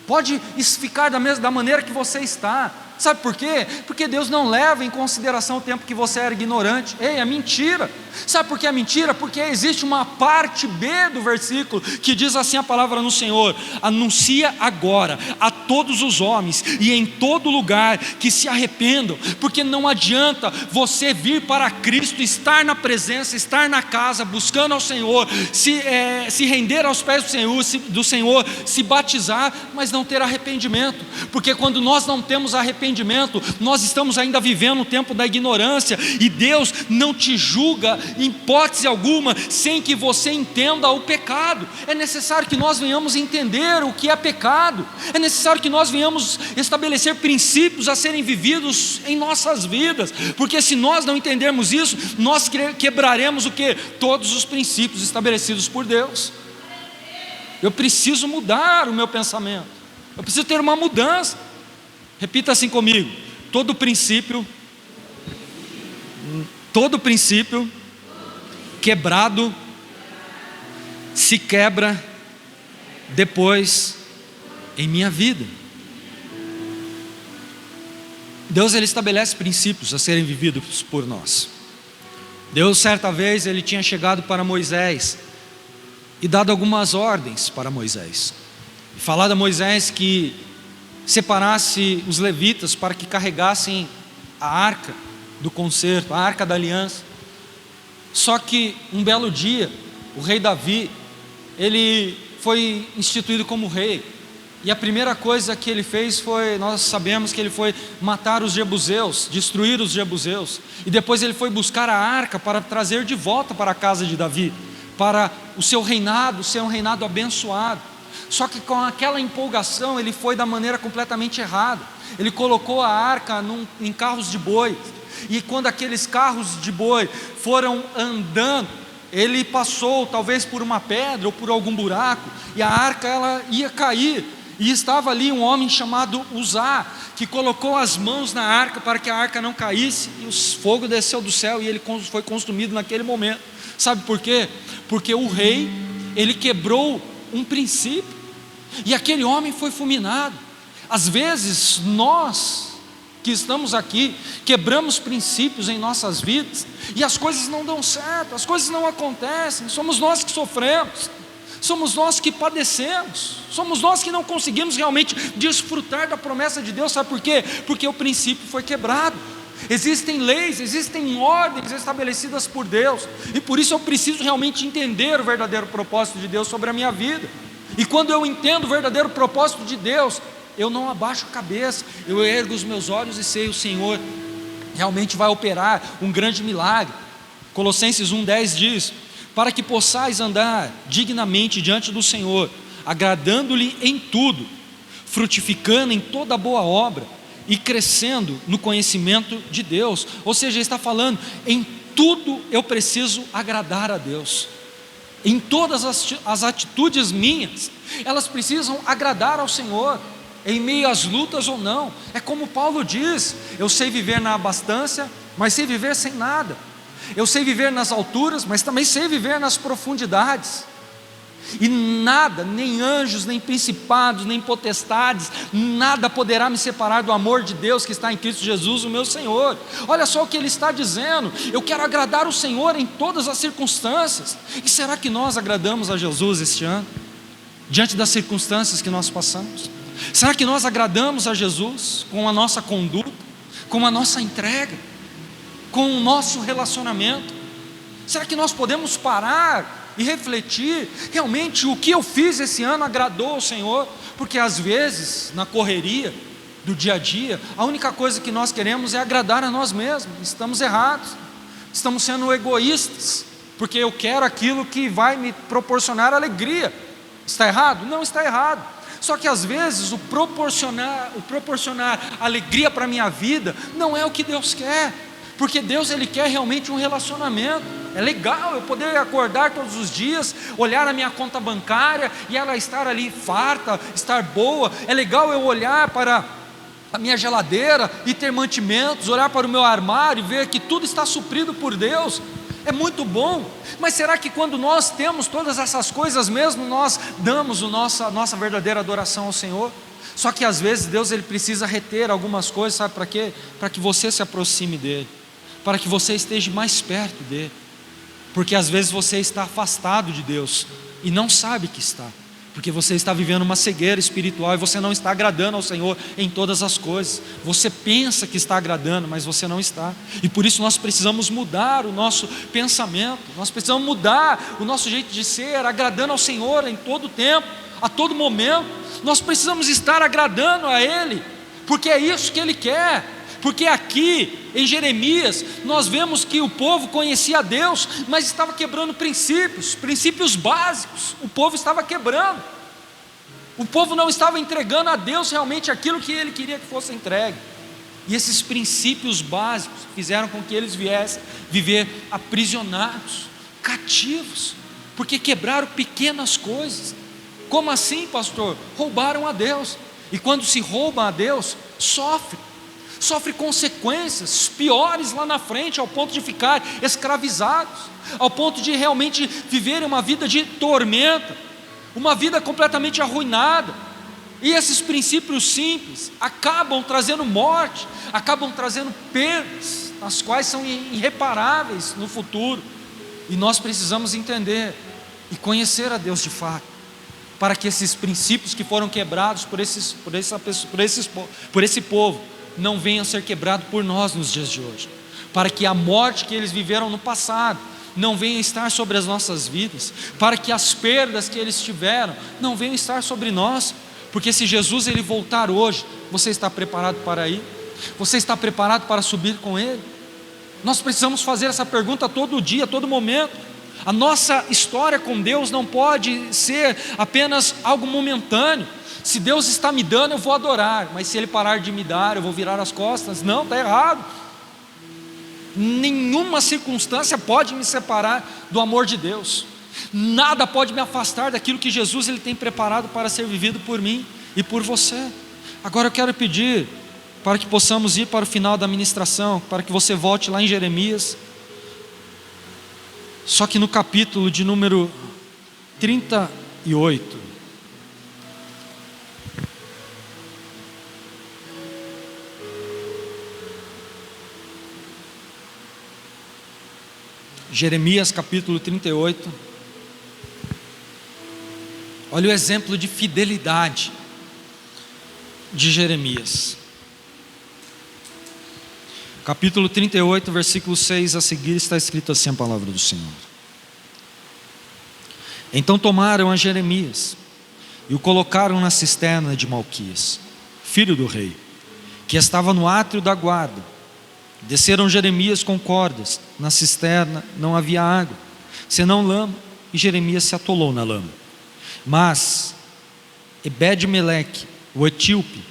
pode ficar da maneira que você está. Sabe por quê? Porque Deus não leva em consideração o tempo que você era ignorante. Ei, é mentira. Sabe por que é mentira? Porque existe uma parte B do versículo que diz assim a palavra no Senhor: anuncia agora a todos os homens e em todo lugar que se arrependam, porque não adianta você vir para Cristo, estar na presença, estar na casa, buscando ao Senhor, se render aos pés do Senhor, se batizar, mas não ter arrependimento. Porque quando nós não temos arrependimento, nós estamos ainda vivendo o tempo da ignorância, e Deus não te julga em hipótese alguma sem que você entenda o pecado. É necessário que nós venhamos entender o que é pecado, é necessário que nós venhamos estabelecer princípios a serem vividos em nossas vidas, porque se nós não entendermos isso, nós quebraremos o que? Todos os princípios estabelecidos por Deus. Eu preciso mudar o meu pensamento, eu preciso ter uma mudança. Repita assim comigo: todo princípio quebrado se quebra depois em minha vida. Deus Ele estabelece princípios a serem vividos por nós. Deus certa vez Ele tinha chegado para Moisés e dado algumas ordens para Moisés, e falado a Moisés que separasse os levitas para que carregassem a arca do concerto, a arca da aliança. Só que um belo dia, o rei Davi, ele foi instituído como rei, e a primeira coisa que ele fez foi, nós sabemos que ele foi matar os jebuseus, destruir os jebuseus, e depois ele foi buscar a arca para trazer de volta para a casa de Davi, para o seu reinado ser um reinado abençoado. Só que com aquela empolgação ele foi da maneira completamente errada. Ele colocou a arca em carros de boi, e quando aqueles carros de boi foram andando, ele passou talvez por uma pedra ou por algum buraco, e a arca ela ia cair, e estava ali um homem chamado Uzá, que colocou as mãos na arca para que a arca não caísse, e o fogo desceu do céu e ele foi consumido naquele momento. Sabe por quê? Porque o rei, ele quebrou um princípio, e aquele homem foi fulminado. Às vezes nós que estamos aqui quebramos princípios em nossas vidas, e as coisas não dão certo, as coisas não acontecem. Somos nós que sofremos, somos nós que padecemos, somos nós que não conseguimos realmente desfrutar da promessa de Deus. Sabe por quê? Porque o princípio foi quebrado. Existem leis, existem ordens estabelecidas por Deus, e por isso eu preciso realmente entender o verdadeiro propósito de Deus sobre a minha vida. E quando eu entendo o verdadeiro propósito de Deus, eu não abaixo a cabeça, eu ergo os meus olhos e sei: o Senhor realmente vai operar um grande milagre. Colossenses 1,10 diz: para que possais andar dignamente diante do Senhor, agradando-lhe em tudo, frutificando em toda boa obra e crescendo no conhecimento de Deus. Ou seja, ele está falando, em tudo eu preciso agradar a Deus. Em todas as atitudes minhas, elas precisam agradar ao Senhor, em meio às lutas ou não. É como Paulo diz: eu sei viver na abastança, mas sei viver sem nada. Eu sei viver nas alturas, mas também sei viver nas profundidades. E nada, nem anjos, nem principados, nem potestades, nada poderá me separar do amor de Deus que está em Cristo Jesus, o meu Senhor. Olha só o que ele está dizendo: eu quero agradar o Senhor em todas as circunstâncias. E será que nós agradamos a Jesus este ano, diante das circunstâncias que nós passamos? Será que nós agradamos a Jesus com a nossa conduta, com a nossa entrega, com o nosso relacionamento? Será que nós podemos parar e refletir, realmente o que eu fiz esse ano agradou ao Senhor? Porque às vezes, na correria do dia a dia, a única coisa que nós queremos é agradar a nós mesmos. Estamos errados, estamos sendo egoístas, porque eu quero aquilo que vai me proporcionar alegria. Está errado? Não está errado. Só que às vezes o proporcionar alegria para a minha vida não é o que Deus quer. porque Deus ele quer realmente um relacionamento. É legal eu poder acordar todos os dias, olhar a minha conta bancária e ela estar ali farta, estar boa. É legal eu olhar para a minha geladeira e ter mantimentos, olhar para o meu armário e ver que tudo está suprido por Deus. É muito bom, mas será que quando nós temos todas essas coisas mesmo, nós damos a nossa verdadeira adoração ao Senhor? Só que às vezes Deus ele precisa reter algumas coisas, sabe para quê? Para que você se aproxime dEle, para que você esteja mais perto dEle, porque às vezes você está afastado de Deus e não sabe que está, porque você está vivendo uma cegueira espiritual e você não está agradando ao Senhor em todas as coisas. Você pensa que está agradando, mas você não está. E por isso nós precisamos mudar o nosso pensamento, nós precisamos mudar o nosso jeito de ser, agradando ao Senhor em todo tempo, a todo momento. Nós precisamos estar agradando a Ele, porque é isso que Ele quer. Porque aqui em Jeremias nós vemos que o povo conhecia a Deus, mas estava quebrando princípios básicos. O povo estava quebrando, o povo não estava entregando a Deus realmente aquilo que Ele queria que fosse entregue. E esses princípios básicos fizeram com que eles viessem viver aprisionados, cativos, porque quebraram pequenas coisas. Como assim, pastor? Roubaram a Deus. E quando se rouba a Deus, sofre consequências piores lá na frente, ao ponto de ficar escravizados, ao ponto de realmente viverem uma vida de tormento, uma vida completamente arruinada. E esses princípios simples acabam trazendo morte, acabam trazendo perdas, as quais são irreparáveis no futuro. E nós precisamos entender e conhecer a Deus de fato, para que esses princípios que foram quebrados por esse povo não venham a ser quebrados por nós nos dias de hoje, para que a morte que eles viveram no passado não venha a estar sobre as nossas vidas, para que as perdas que eles tiveram não venham a estar sobre nós. Porque se Jesus ele voltar hoje, você está preparado para ir? Você está preparado para subir com Ele? Nós precisamos fazer essa pergunta todo dia, a todo momento. A nossa história com Deus não pode ser apenas algo momentâneo. Se Deus está me dando, eu vou adorar, mas se Ele parar de me dar, eu vou virar as costas. Não, está errado. Nenhuma circunstância pode me separar do amor de Deus. Nada pode me afastar daquilo que Jesus ele tem preparado para ser vivido por mim e por você. Agora eu quero pedir para que possamos ir para o final da ministração, para que você volte lá em Jeremias, só que no capítulo de número 38. Jeremias capítulo 38. Olha o exemplo de fidelidade de Jeremias. Capítulo 38, versículo 6 a seguir, está escrito assim a palavra do Senhor. Então tomaram a Jeremias e o colocaram na cisterna de Malquias, filho do rei, que estava no átrio da guarda. Desceram Jeremias com cordas, na cisterna não havia água, senão lama, e Jeremias se atolou na lama. Mas Ebed-Meleque, o etíope,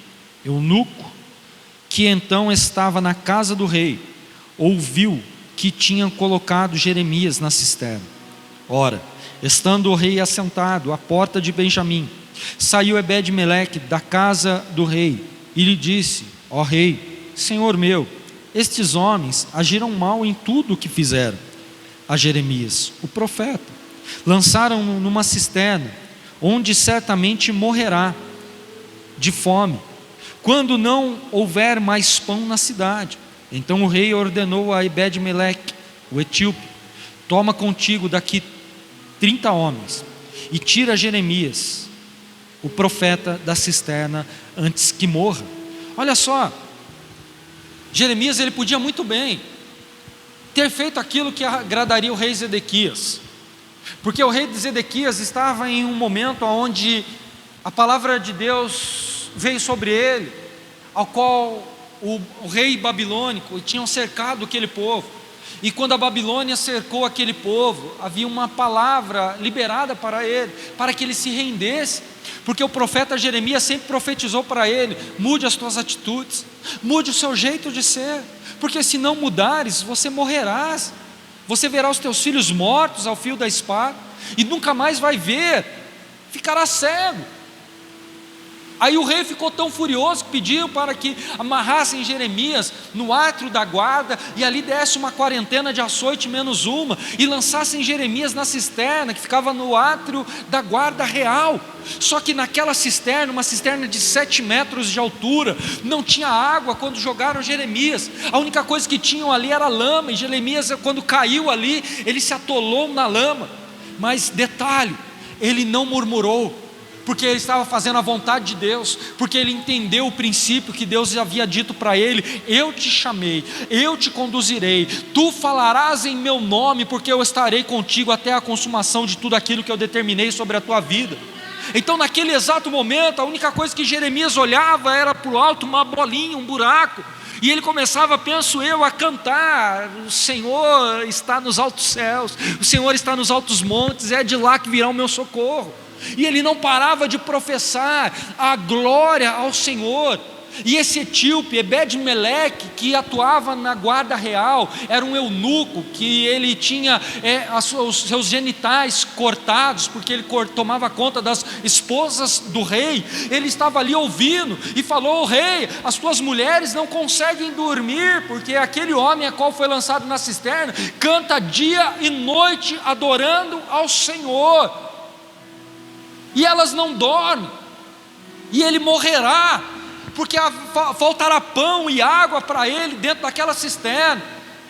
eunuco, que então estava na casa do rei, ouviu que tinham colocado Jeremias na cisterna. Ora, estando o rei assentado à porta de Benjamim, saiu Ebed-Meleque da casa do rei e lhe disse: ó rei, senhor meu, estes homens agiram mal em tudo o que fizeram a Jeremias, o profeta. Lançaram-no numa cisterna, onde certamente morrerá de fome, quando não houver mais pão na cidade. Então o rei ordenou a Ebed-Meleque, o etíope: toma contigo daqui 30 homens e tira Jeremias, o profeta, da cisterna antes que morra. Olha só, Jeremias ele podia muito bem ter feito aquilo que agradaria o rei Zedequias, porque o rei Zedequias estava em um momento onde a palavra de Deus veio sobre ele, ao qual o rei babilônico tinha cercado aquele povo. E quando a Babilônia cercou aquele povo, havia uma palavra liberada para ele, para que ele se rendesse, porque o profeta Jeremias sempre profetizou para ele: mude as tuas atitudes, mude o seu jeito de ser, porque se não mudares, você morrerás, você verá os teus filhos mortos ao fio da espada, e nunca mais vai ver, ficará cego. Aí o rei ficou tão furioso que pediu para que amarrassem Jeremias no átrio da guarda, e ali desse uma quarentena de açoite menos uma, e lançassem Jeremias na cisterna que ficava no átrio da guarda real. Só que naquela cisterna, uma cisterna de 7 metros de altura, não tinha água quando jogaram Jeremias. A única coisa que tinham ali era lama, e Jeremias, quando caiu ali, ele se atolou na lama. Mas detalhe, ele não murmurou, porque ele estava fazendo a vontade de Deus, porque ele entendeu o princípio que Deus havia dito para ele: eu te chamei, eu te conduzirei, tu falarás em meu nome, porque eu estarei contigo até a consumação de tudo aquilo que eu determinei sobre a tua vida. Então naquele exato momento, a única coisa que Jeremias olhava era para o alto, uma bolinha, um buraco, e ele começava, penso eu, a cantar: o Senhor está nos altos céus, o Senhor está nos altos montes, é de lá que virá o meu socorro. E ele não parava de professar a glória ao Senhor. E esse etíope, Ebed-Meleque, que atuava na guarda real, era um eunuco, que ele tinha os seus genitais cortados, porque ele tomava conta das esposas do rei. Ele estava ali ouvindo e falou: rei, as tuas mulheres não conseguem dormir, porque aquele homem a qual foi lançado na cisterna canta dia e noite adorando ao Senhor, e elas não dormem, e ele morrerá, porque faltará pão e água para ele dentro daquela cisterna.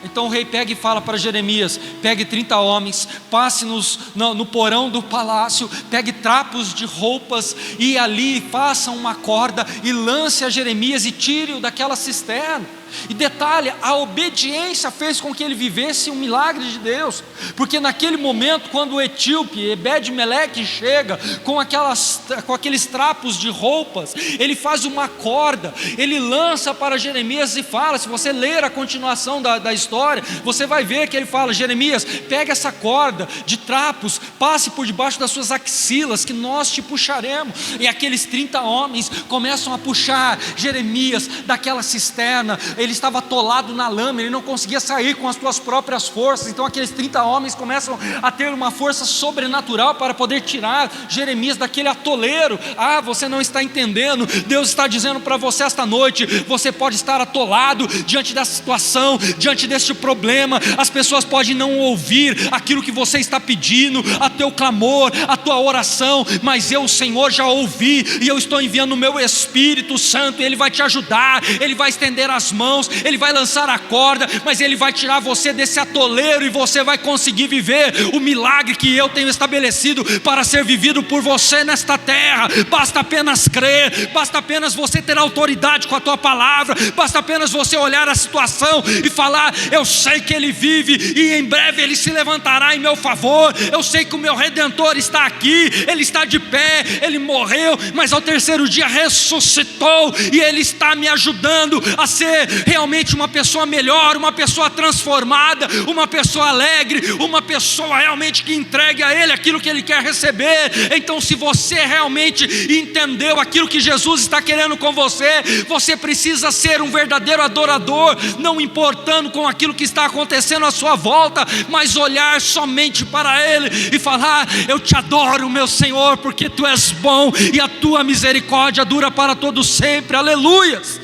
Então o rei pega e fala para Jeremias: pegue 30 homens, passe no porão do palácio, pegue trapos de roupas, e ali faça uma corda e lance a Jeremias e tire-o daquela cisterna. E detalhe, a obediência fez com que ele vivesse um milagre de Deus, porque naquele momento, quando o etíope Ebed-Meleque chega com aqueles trapos de roupas, ele faz uma corda, ele lança para Jeremias e fala, se você ler a continuação da história, você vai ver que ele fala: Jeremias, pega essa corda de trapos, passe por debaixo das suas axilas, que nós te puxaremos. E aqueles 30 homens começam a puxar Jeremias daquela cisterna. Ele estava atolado na lama, ele não conseguia sair com as suas próprias forças. Então aqueles 30 homens começam a ter uma força sobrenatural para poder tirar Jeremias daquele atoleiro. Ah, você não está entendendo. Deus está dizendo para você esta noite: você pode estar atolado diante dessa situação, diante deste problema. As pessoas podem não ouvir aquilo que você está pedindo, a teu clamor, a tua oração, mas eu, o Senhor, já ouvi, e eu estou enviando o meu Espírito Santo, e Ele vai te ajudar, Ele vai estender as mãos, Ele vai lançar a corda, mas Ele vai tirar você desse atoleiro, e você vai conseguir viver o milagre que eu tenho estabelecido para ser vivido por você nesta terra. Basta apenas crer, basta apenas você ter autoridade com a tua palavra, basta apenas você olhar a situação e falar: eu sei que Ele vive, e em breve Ele se levantará em meu favor. Eu sei que o meu Redentor está aqui, Ele está de pé, Ele morreu, mas ao terceiro dia ressuscitou, e Ele está me ajudando a ser realmente uma pessoa melhor, uma pessoa transformada, uma pessoa alegre, uma pessoa realmente que entregue a Ele aquilo que Ele quer receber. Então, se você realmente entendeu aquilo que Jesus está querendo com você, você precisa ser um verdadeiro adorador, não importando com aquilo que está acontecendo à sua volta, mas olhar somente para Ele e falar: eu te adoro, meu Senhor, porque Tu és bom e a Tua misericórdia dura para todo sempre. Aleluias.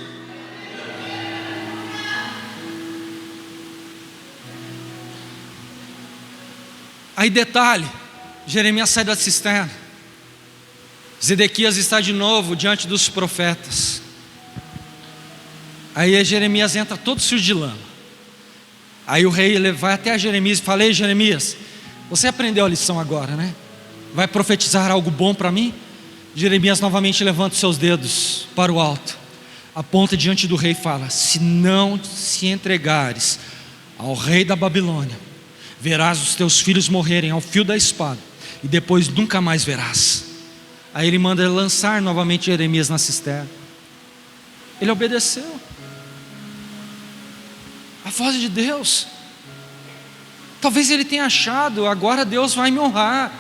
Aí detalhe, Jeremias sai da cisterna, Zedequias está de novo diante dos profetas. Aí Jeremias entra todo sujo de lama. Aí o rei vai até Jeremias e fala: ei, Jeremias, você aprendeu a lição agora, né? Vai profetizar algo bom para mim? Jeremias novamente levanta os seus dedos para o alto, aponta diante do rei e fala: se não se entregares ao rei da Babilônia, verás os teus filhos morrerem ao fio da espada, e depois nunca mais verás. Aí ele manda lançar novamente Jeremias na cisterna. Ele obedeceu a voz de Deus. Talvez ele tenha achado, agora Deus vai me honrar.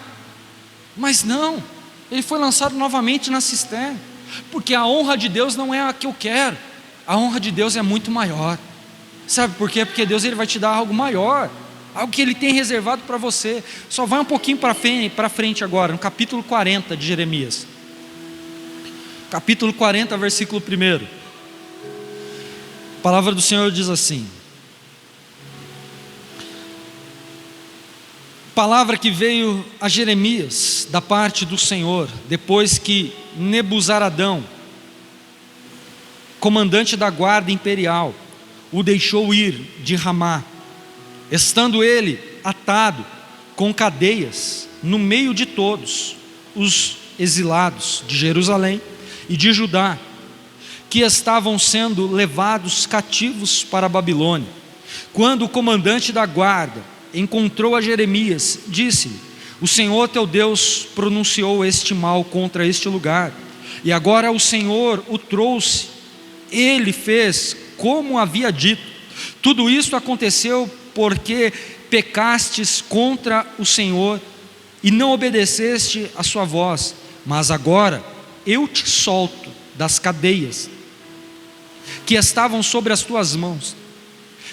Mas não, ele foi lançado novamente na cisterna, porque a honra de Deus não é a que eu quero. A honra de Deus é muito maior. Sabe por quê? Porque Deus ele vai te dar algo maior, algo que Ele tem reservado para você. Só vai um pouquinho para frente agora, no capítulo 40 de Jeremias. Capítulo 40, versículo 1. A palavra do Senhor diz assim: palavra que veio a Jeremias da parte do Senhor, depois que Nebuzaradão, comandante da guarda imperial, o deixou ir de Ramá, estando ele atado com cadeias no meio de todos os exilados de Jerusalém e de Judá, que estavam sendo levados cativos para a Babilônia. Quando o comandante da guarda encontrou a Jeremias, disse-lhe: o Senhor teu Deus pronunciou este mal contra este lugar, e agora o Senhor o trouxe. Ele fez como havia dito. Tudo isso aconteceu porque pecastes contra o Senhor e não obedeceste a sua voz. Mas agora eu te solto das cadeias que estavam sobre as tuas mãos.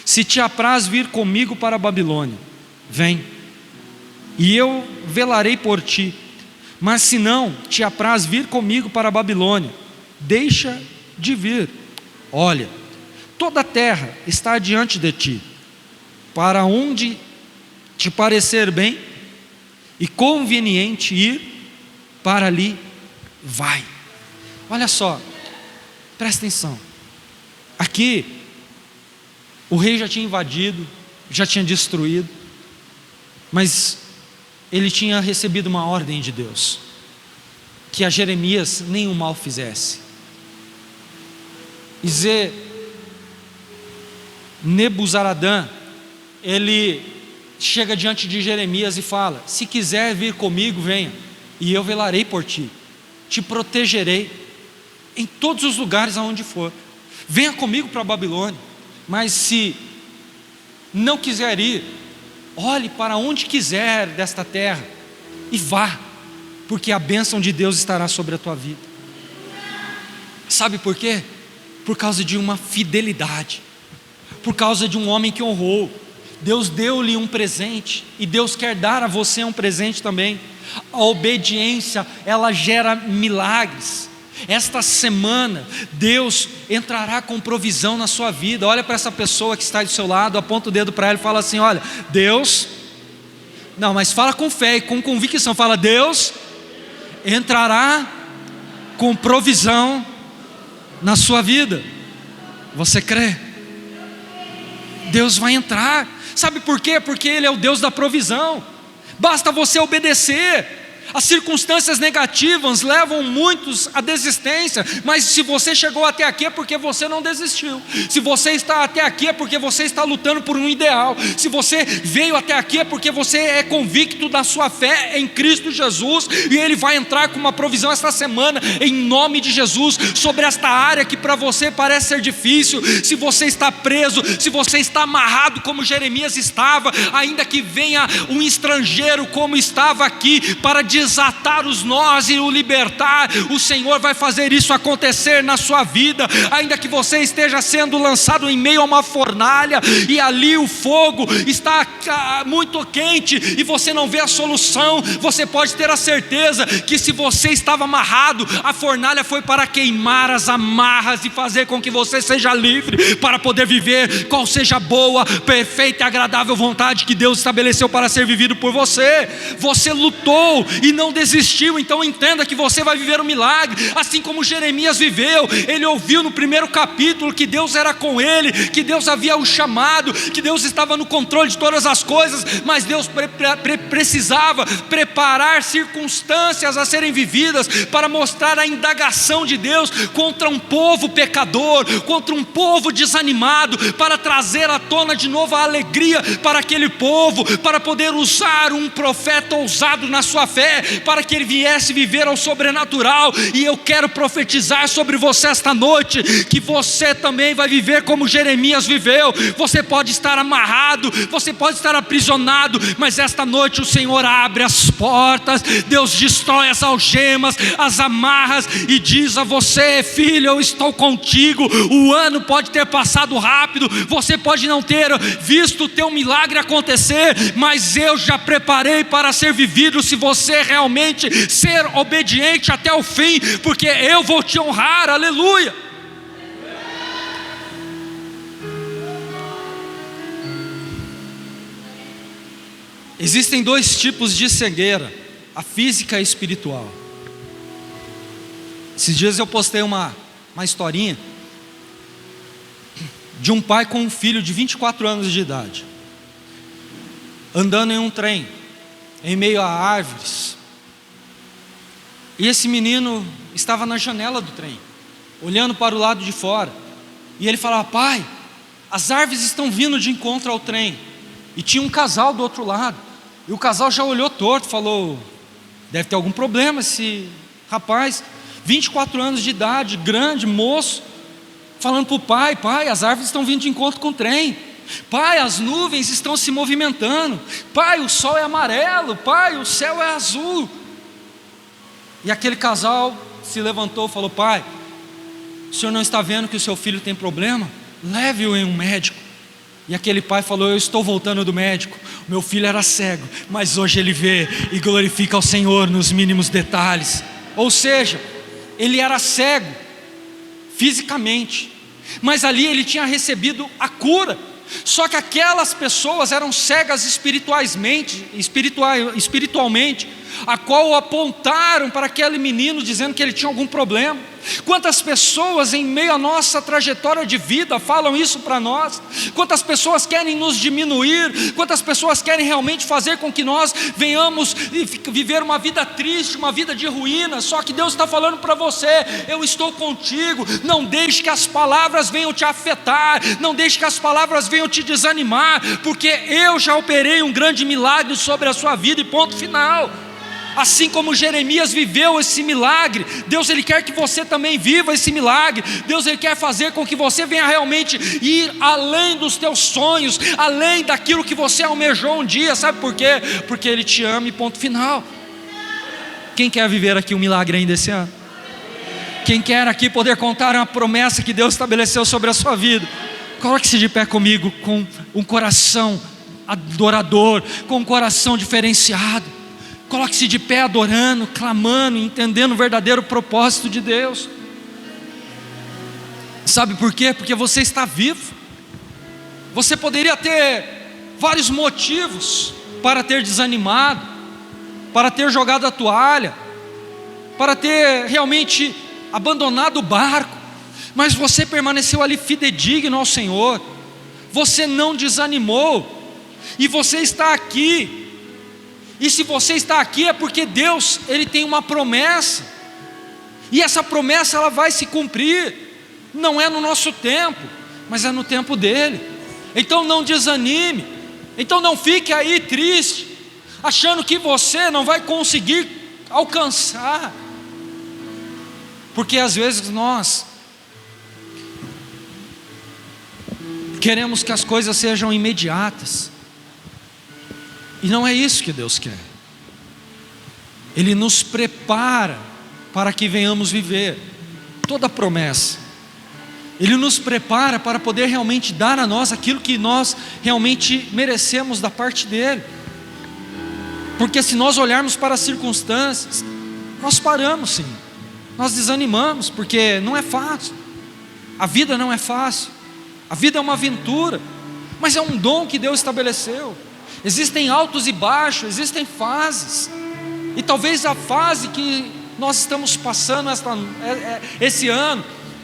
Se te apraz vir comigo para a Babilônia, vem, e eu velarei por ti. Mas se não te apraz vir comigo para a Babilônia, deixa de vir. Olha, toda a terra está diante de ti, para onde te parecer bem e conveniente ir, para ali vai. Olha só, presta atenção. Aqui o rei já tinha invadido, já tinha destruído, mas ele tinha recebido uma ordem de Deus, que a Jeremias nenhum mal fizesse. Nebuzaradã, ele chega diante de Jeremias e fala: se quiser vir comigo, venha, e eu velarei por ti, te protegerei em todos os lugares aonde for. Venha comigo para a Babilônia. Mas se não quiser ir, olhe para onde quiser desta terra e vá, porque a bênção de Deus estará sobre a tua vida. Sabe por quê? Por causa de uma fidelidade, por causa de um homem que honrou. Deus deu-lhe um presente, e Deus quer dar a você um presente também. A obediência, ela gera milagres. Esta semana Deus entrará com provisão na sua vida. Olha para essa pessoa que está do seu lado, aponta o dedo para ela e fala assim: olha, Deus, não, mas fala com fé e com convicção, fala: Deus entrará com provisão na sua vida. Você crê? Deus vai entrar. Sabe por quê? Porque Ele é o Deus da provisão. Basta você obedecer. As circunstâncias negativas levam muitos à desistência, mas se você chegou até aqui é porque você não desistiu. Se você está até aqui é porque você está lutando por um ideal. Se você veio até aqui é porque você é convicto da sua fé em Cristo Jesus, e Ele vai entrar com uma provisão esta semana, em nome de Jesus, sobre esta área que para você parece ser difícil. Se você está preso, se você está amarrado como Jeremias estava, ainda que venha um estrangeiro como estava aqui para desatar os nós e o libertar, o Senhor vai fazer isso acontecer na sua vida. Ainda que você esteja sendo lançado em meio a uma fornalha, e ali o fogo está muito quente e você não vê a solução, você pode ter a certeza que se você estava amarrado, a fornalha foi para queimar as amarras e fazer com que você seja livre, para poder viver qual seja a boa, perfeita e agradável vontade que Deus estabeleceu para ser vivido por você. Você lutou e não desistiu, então entenda que você vai viver um milagre, assim como Jeremias viveu. Ele ouviu no primeiro capítulo que Deus era com ele, que Deus havia o chamado, que Deus estava no controle de todas as coisas, mas Deus precisava preparar circunstâncias a serem vividas, para mostrar a indagação de Deus contra um povo pecador, contra um povo desanimado, para trazer à tona de novo a alegria para aquele povo, para poder usar um profeta ousado na sua fé, fé, para que ele viesse viver ao sobrenatural. E eu quero profetizar sobre você esta noite, que você também vai viver como Jeremias viveu. Você pode estar amarrado, você pode estar aprisionado, mas esta noite o Senhor abre as portas, Deus destrói as algemas, as amarras, e diz a você: filho, eu estou contigo. O ano pode ter passado rápido, você pode não ter visto o teu milagre acontecer, mas eu já preparei para ser vivido, se você realmente ser obediente até o fim, porque eu vou te honrar. Aleluia. Existem dois tipos de cegueira: a física e a espiritual. Esses dias eu postei uma historinha de um pai com um filho de 24 anos de idade, andando em um trem, em meio a árvores. E esse menino estava na janela do trem, olhando para o lado de fora. E ele falava: pai, as árvores estão vindo de encontro ao trem. E tinha um casal do outro lado. E o casal já olhou torto, falou: deve ter algum problema esse rapaz, 24 anos de idade, grande, moço, falando para o pai: pai, as árvores estão vindo de encontro com o trem. Pai, as nuvens estão se movimentando. Pai, o sol é amarelo. Pai, o céu é azul. E aquele casal se levantou e falou: pai, o senhor não está vendo que o seu filho tem problema? Leve-o em um médico. E aquele pai falou: eu estou voltando do médico, meu filho era cego, mas hoje ele vê e glorifica ao Senhor nos mínimos detalhes. Ou seja, ele era cego fisicamente, mas ali ele tinha recebido a cura. Só que aquelas pessoas eram cegas espiritualmente, a qual apontaram para aquele menino dizendo que ele tinha algum problema. Quantas pessoas em meio à nossa trajetória de vida falam isso para nós? Quantas pessoas querem nos diminuir? Quantas pessoas querem realmente fazer com que nós venhamos viver uma vida triste, uma vida de ruína? Só que Deus está falando para você: eu estou contigo. Não deixe que as palavras venham te afetar, não deixe que as palavras venham te desanimar, porque eu já operei um grande milagre sobre a sua vida, e ponto final. Assim como Jeremias viveu esse milagre, Deus ele quer que você também viva esse milagre. Deus ele quer fazer com que você venha realmente ir além dos teus sonhos, além daquilo que você almejou um dia. Sabe por quê? Porque Ele te ama, e ponto final. Quem quer viver aqui um milagre ainda esse ano? Quem quer aqui poder contar uma promessa que Deus estabeleceu sobre a sua vida? Coloque-se de pé comigo, com um coração adorador, com um coração diferenciado. Coloque-se de pé adorando, clamando, entendendo o verdadeiro propósito de Deus. Sabe por quê? Porque você está vivo. Você poderia ter vários motivos para ter desanimado, para ter jogado a toalha, para ter realmente abandonado o barco, mas você permaneceu ali fidedigno ao Senhor. Você não desanimou, e você está aqui. E se você está aqui é porque Deus ele tem uma promessa, e essa promessa ela vai se cumprir. Não é no nosso tempo, mas é no tempo dele. Então não desanime. Então não fique aí triste, achando que você não vai conseguir alcançar, porque às vezes nós queremos que as coisas sejam imediatas, e não é isso que Deus quer. Ele nos prepara para que venhamos viver toda a promessa. Ele nos prepara para poder realmente dar a nós aquilo que nós realmente merecemos da parte dele. Porque se nós olharmos para as circunstâncias, nós paramos sim, nós desanimamos, porque não é fácil. A vida não é fácil, a vida é uma aventura, mas é um dom que Deus estabeleceu. Existem altos e baixos, existem fases, e talvez a fase que nós estamos passando esse ano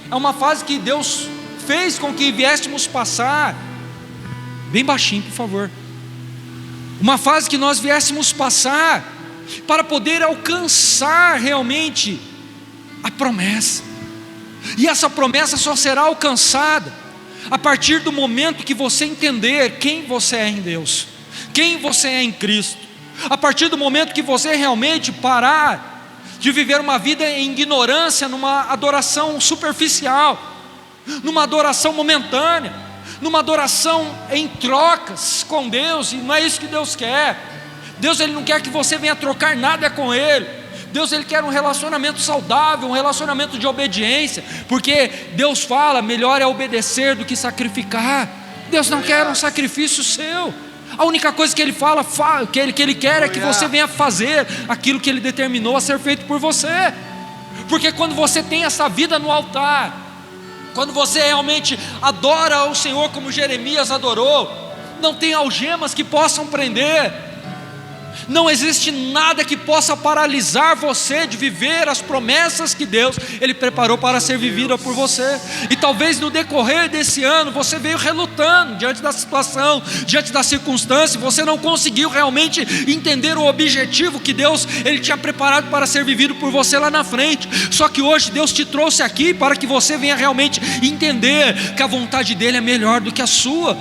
é uma fase que Deus fez com que viéssemos passar. Bem baixinho, por favor. Uma fase que nós viéssemos passar para poder alcançar realmente a promessa. E essa promessa só será alcançada a partir do momento que você entender quem você é em Deus, quem você é em Cristo. A partir do momento que você realmente parar de viver uma vida em ignorância, numa adoração superficial, numa adoração momentânea, numa adoração em trocas com Deus, e não é isso que Deus quer. Deus, Ele não quer que você venha trocar nada com Ele. Deus, Ele quer um relacionamento saudável, um relacionamento de obediência, porque Deus fala, melhor é obedecer do que sacrificar. Deus não quer um sacrifício seu. A única coisa que Ele fala, que Ele quer é que você venha fazer aquilo que Ele determinou a ser feito por você. Porque quando você tem essa vida no altar, quando você realmente adora o Senhor como Jeremias adorou, não tem algemas que possam prender, não existe nada que possa paralisar você de viver as promessas que Deus Ele preparou para ser vivida por você. E talvez no decorrer desse ano você veio relutando diante da situação, diante da circunstância, você não conseguiu realmente entender o objetivo que Deus Ele tinha preparado para ser vivido por você lá na frente. Só que hoje Deus te trouxe aqui para que você venha realmente entender que a vontade dEle é melhor do que a sua,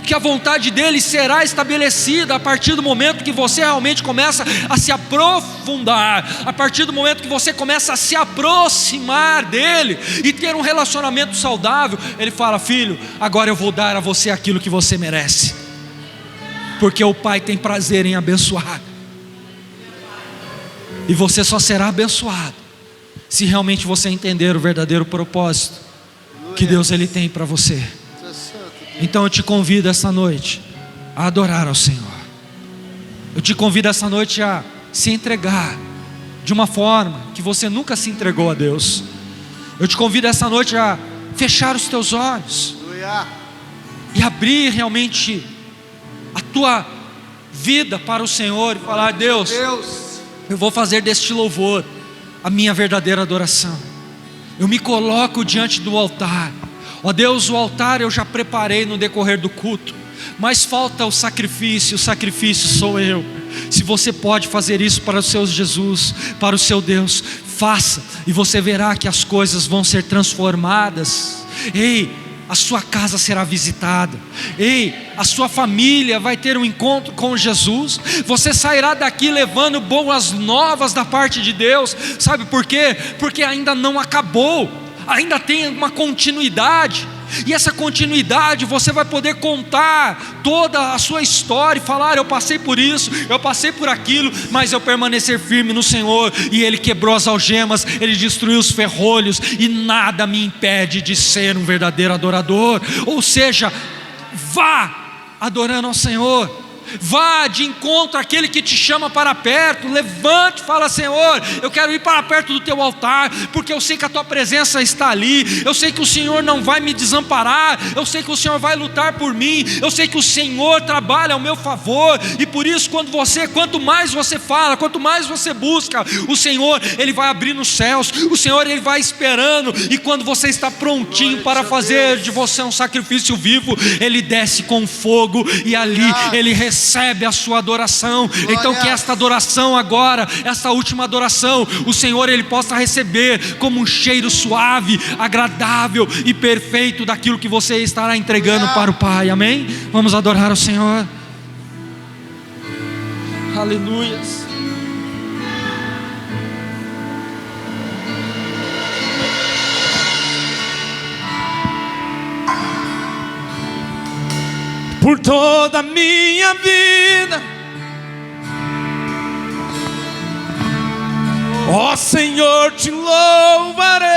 que a vontade dEle será estabelecida a partir do momento que você realmente começa a se aprofundar, a partir do momento que você começa a se aproximar dEle e ter um relacionamento saudável. Ele fala: filho, agora eu vou dar a você aquilo que você merece, porque o Pai tem prazer em abençoar, e você só será abençoado se realmente você entender o verdadeiro propósito que Deus Ele tem para você. Então eu te convido essa noite a adorar ao Senhor. Eu te convido essa noite a se entregar de uma forma que você nunca se entregou a Deus. Eu te convido essa noite a fechar os teus olhos e abrir realmente a tua vida para o Senhor e falar: Deus, eu vou fazer deste louvor a minha verdadeira adoração. Eu me coloco diante do altar. Ó Deus, o altar eu já preparei no decorrer do culto, mas falta o sacrifício sou eu. Se você pode fazer isso para o seu Jesus, para o seu Deus, faça, e você verá que as coisas vão ser transformadas. Ei, a sua casa será visitada. Ei, a sua família vai ter um encontro com Jesus. Você sairá daqui levando boas novas da parte de Deus. Sabe por quê? Porque ainda não acabou, ainda tem uma continuidade. E essa continuidade você vai poder contar toda a sua história e falar: eu passei por isso, eu passei por aquilo, mas eu permanecer firme no Senhor, e Ele quebrou as algemas, Ele destruiu os ferrolhos, e nada me impede de ser um verdadeiro adorador. Ou seja, vá adorando ao Senhor. Vá de encontro àquele que te chama para perto. Levante e fala: Senhor, eu quero ir para perto do teu altar, porque eu sei que a tua presença está ali. Eu sei que o Senhor não vai me desamparar. Eu sei que o Senhor vai lutar por mim. Eu sei que o Senhor trabalha ao meu favor. E por isso, quanto mais você fala, quanto mais você busca o Senhor, Ele vai abrir os céus. O Senhor, Ele vai esperando. E quando você está prontinho para fazer de você um sacrifício vivo, Ele desce com fogo, e ali Ele recebe a sua adoração. Então que esta adoração agora, esta última adoração, o Senhor Ele possa receber como um cheiro suave, agradável e perfeito daquilo que você estará entregando para o Pai. Amém? Vamos adorar o Senhor. Aleluias. Por toda a minha vida, ó Senhor, te louvarei,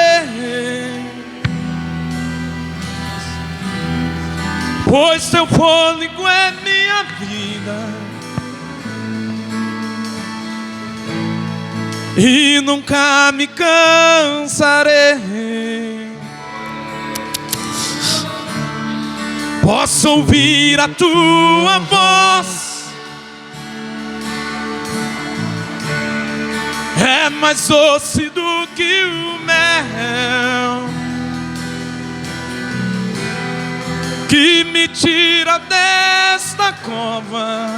pois teu fôlego é minha vida, e nunca me cansarei. Posso ouvir a tua voz, é mais doce do que o mel, que me tira desta cova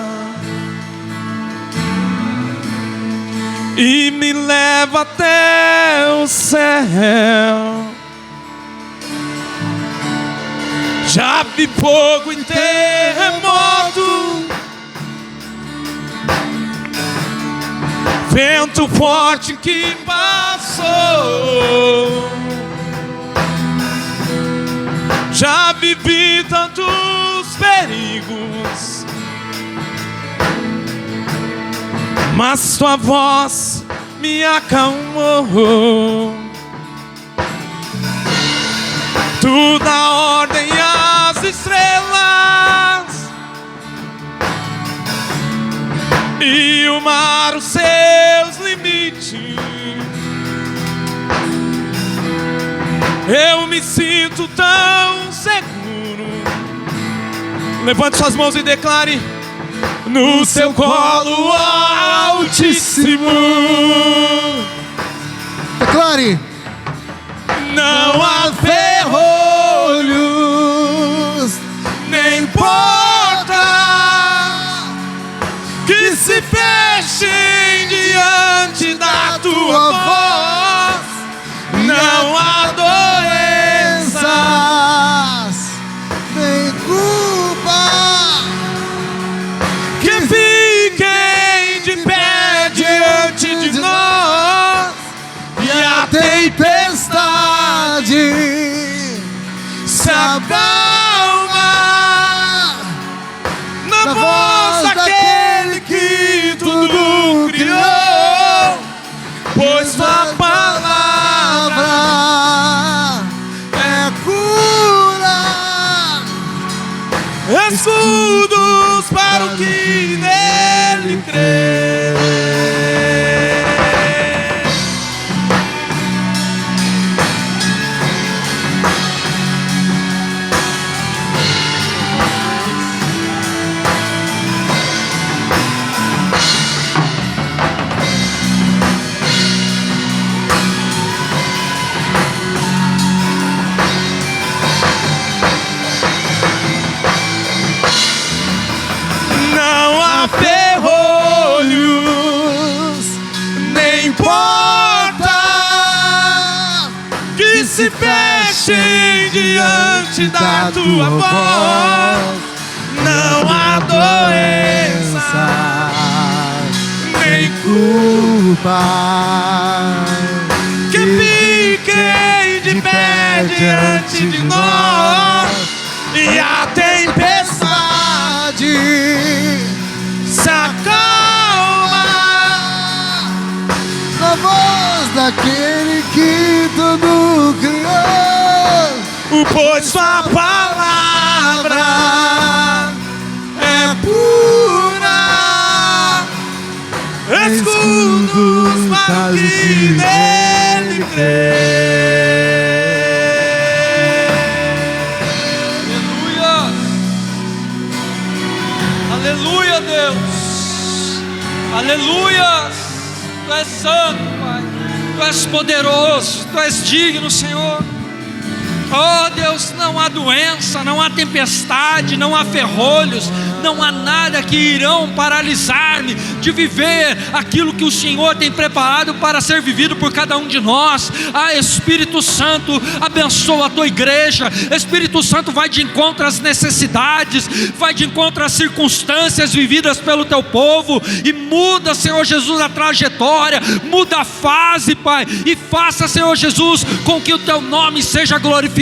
e me leva até o céu. Já vi fogo em terremoto, vento forte que passou. Já vivi tantos perigos, mas tua voz me acalmou. Tu dá ordem às estrelas e o mar os seus limites. Eu me sinto tão seguro. Levante suas mãos e declare: no seu colo altíssimo. Declare: não há ferrolhos, nem portas que se fechem diante da tua voz. Não há doenças, nem culpa que fiquem de pé diante de nós. E a tempestade se acalma na voz daquele que tudo criou, pois tua palavra é cura, escudos para o que nele crê. Ferrolhos, nem porta que se fechem diante da tua voz. Não há doença, nem culpa que fiquem de pé diante de nós. E a tempestade se acalma na voz daquele que tudo criou, pois tua palavra é pura, escudos para que nele crê. Aleluia, Deus. Aleluia. Tu és santo, Pai. Tu és poderoso. Tu és digno, Senhor. Oh Deus, não há doença, não há tempestade, não há ferrolhos, não há nada que irão paralisar-me de viver aquilo que o Senhor tem preparado para ser vivido por cada um de nós. Ah, Espírito Santo, abençoa a tua igreja. Espírito Santo, vai de encontro às necessidades, vai de encontro às circunstâncias vividas pelo teu povo e muda, Senhor Jesus, a trajetória, muda a fase, Pai, e faça, Senhor Jesus, com que o teu nome seja glorificado.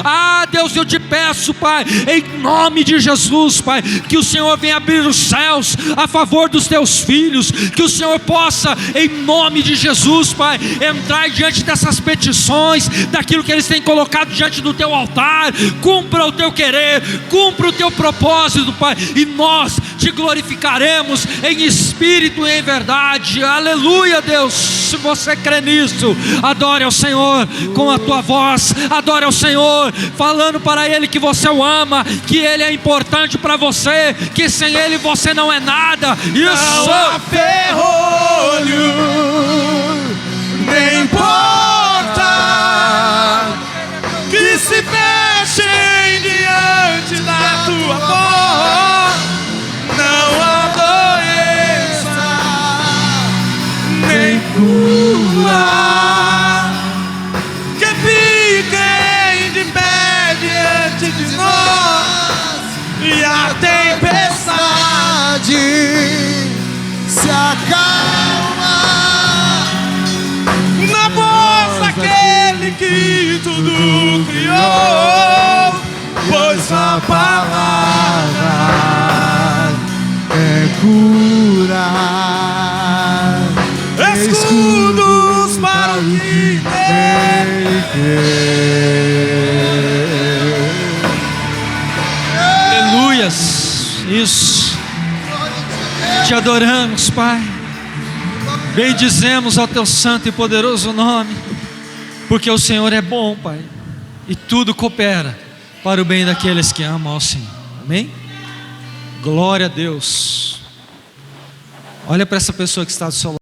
Ah, Deus, eu te peço, Pai, em nome de Jesus, Pai, que o Senhor venha abrir os céus a favor dos teus filhos, que o Senhor possa, em nome de Jesus, Pai, entrar diante dessas petições, daquilo que eles têm colocado diante do teu altar. Cumpra o teu querer, cumpra o teu propósito, Pai, e nós te glorificaremos em espírito e em verdade. Aleluia, Deus. Se você crê nisso, adore ao Senhor com a tua voz, adore ao Senhor, falando para Ele que você o ama, que Ele é importante para você, que sem Ele você não é nada. Isso. Não há ferrolho, nem porta que se fechem diante da tua voz. Não há doença, nem cura que fiquem de pé diante de nós. E a tempestade se acalma curar. Escudos para o que Aleluias. Isso. Te adoramos, Pai. Bendizemos ao teu santo e poderoso nome, porque o Senhor é bom, Pai, e tudo coopera para o bem daqueles que amam ao Senhor. Amém? Glória a Deus. Olha para essa pessoa que está do seu lado.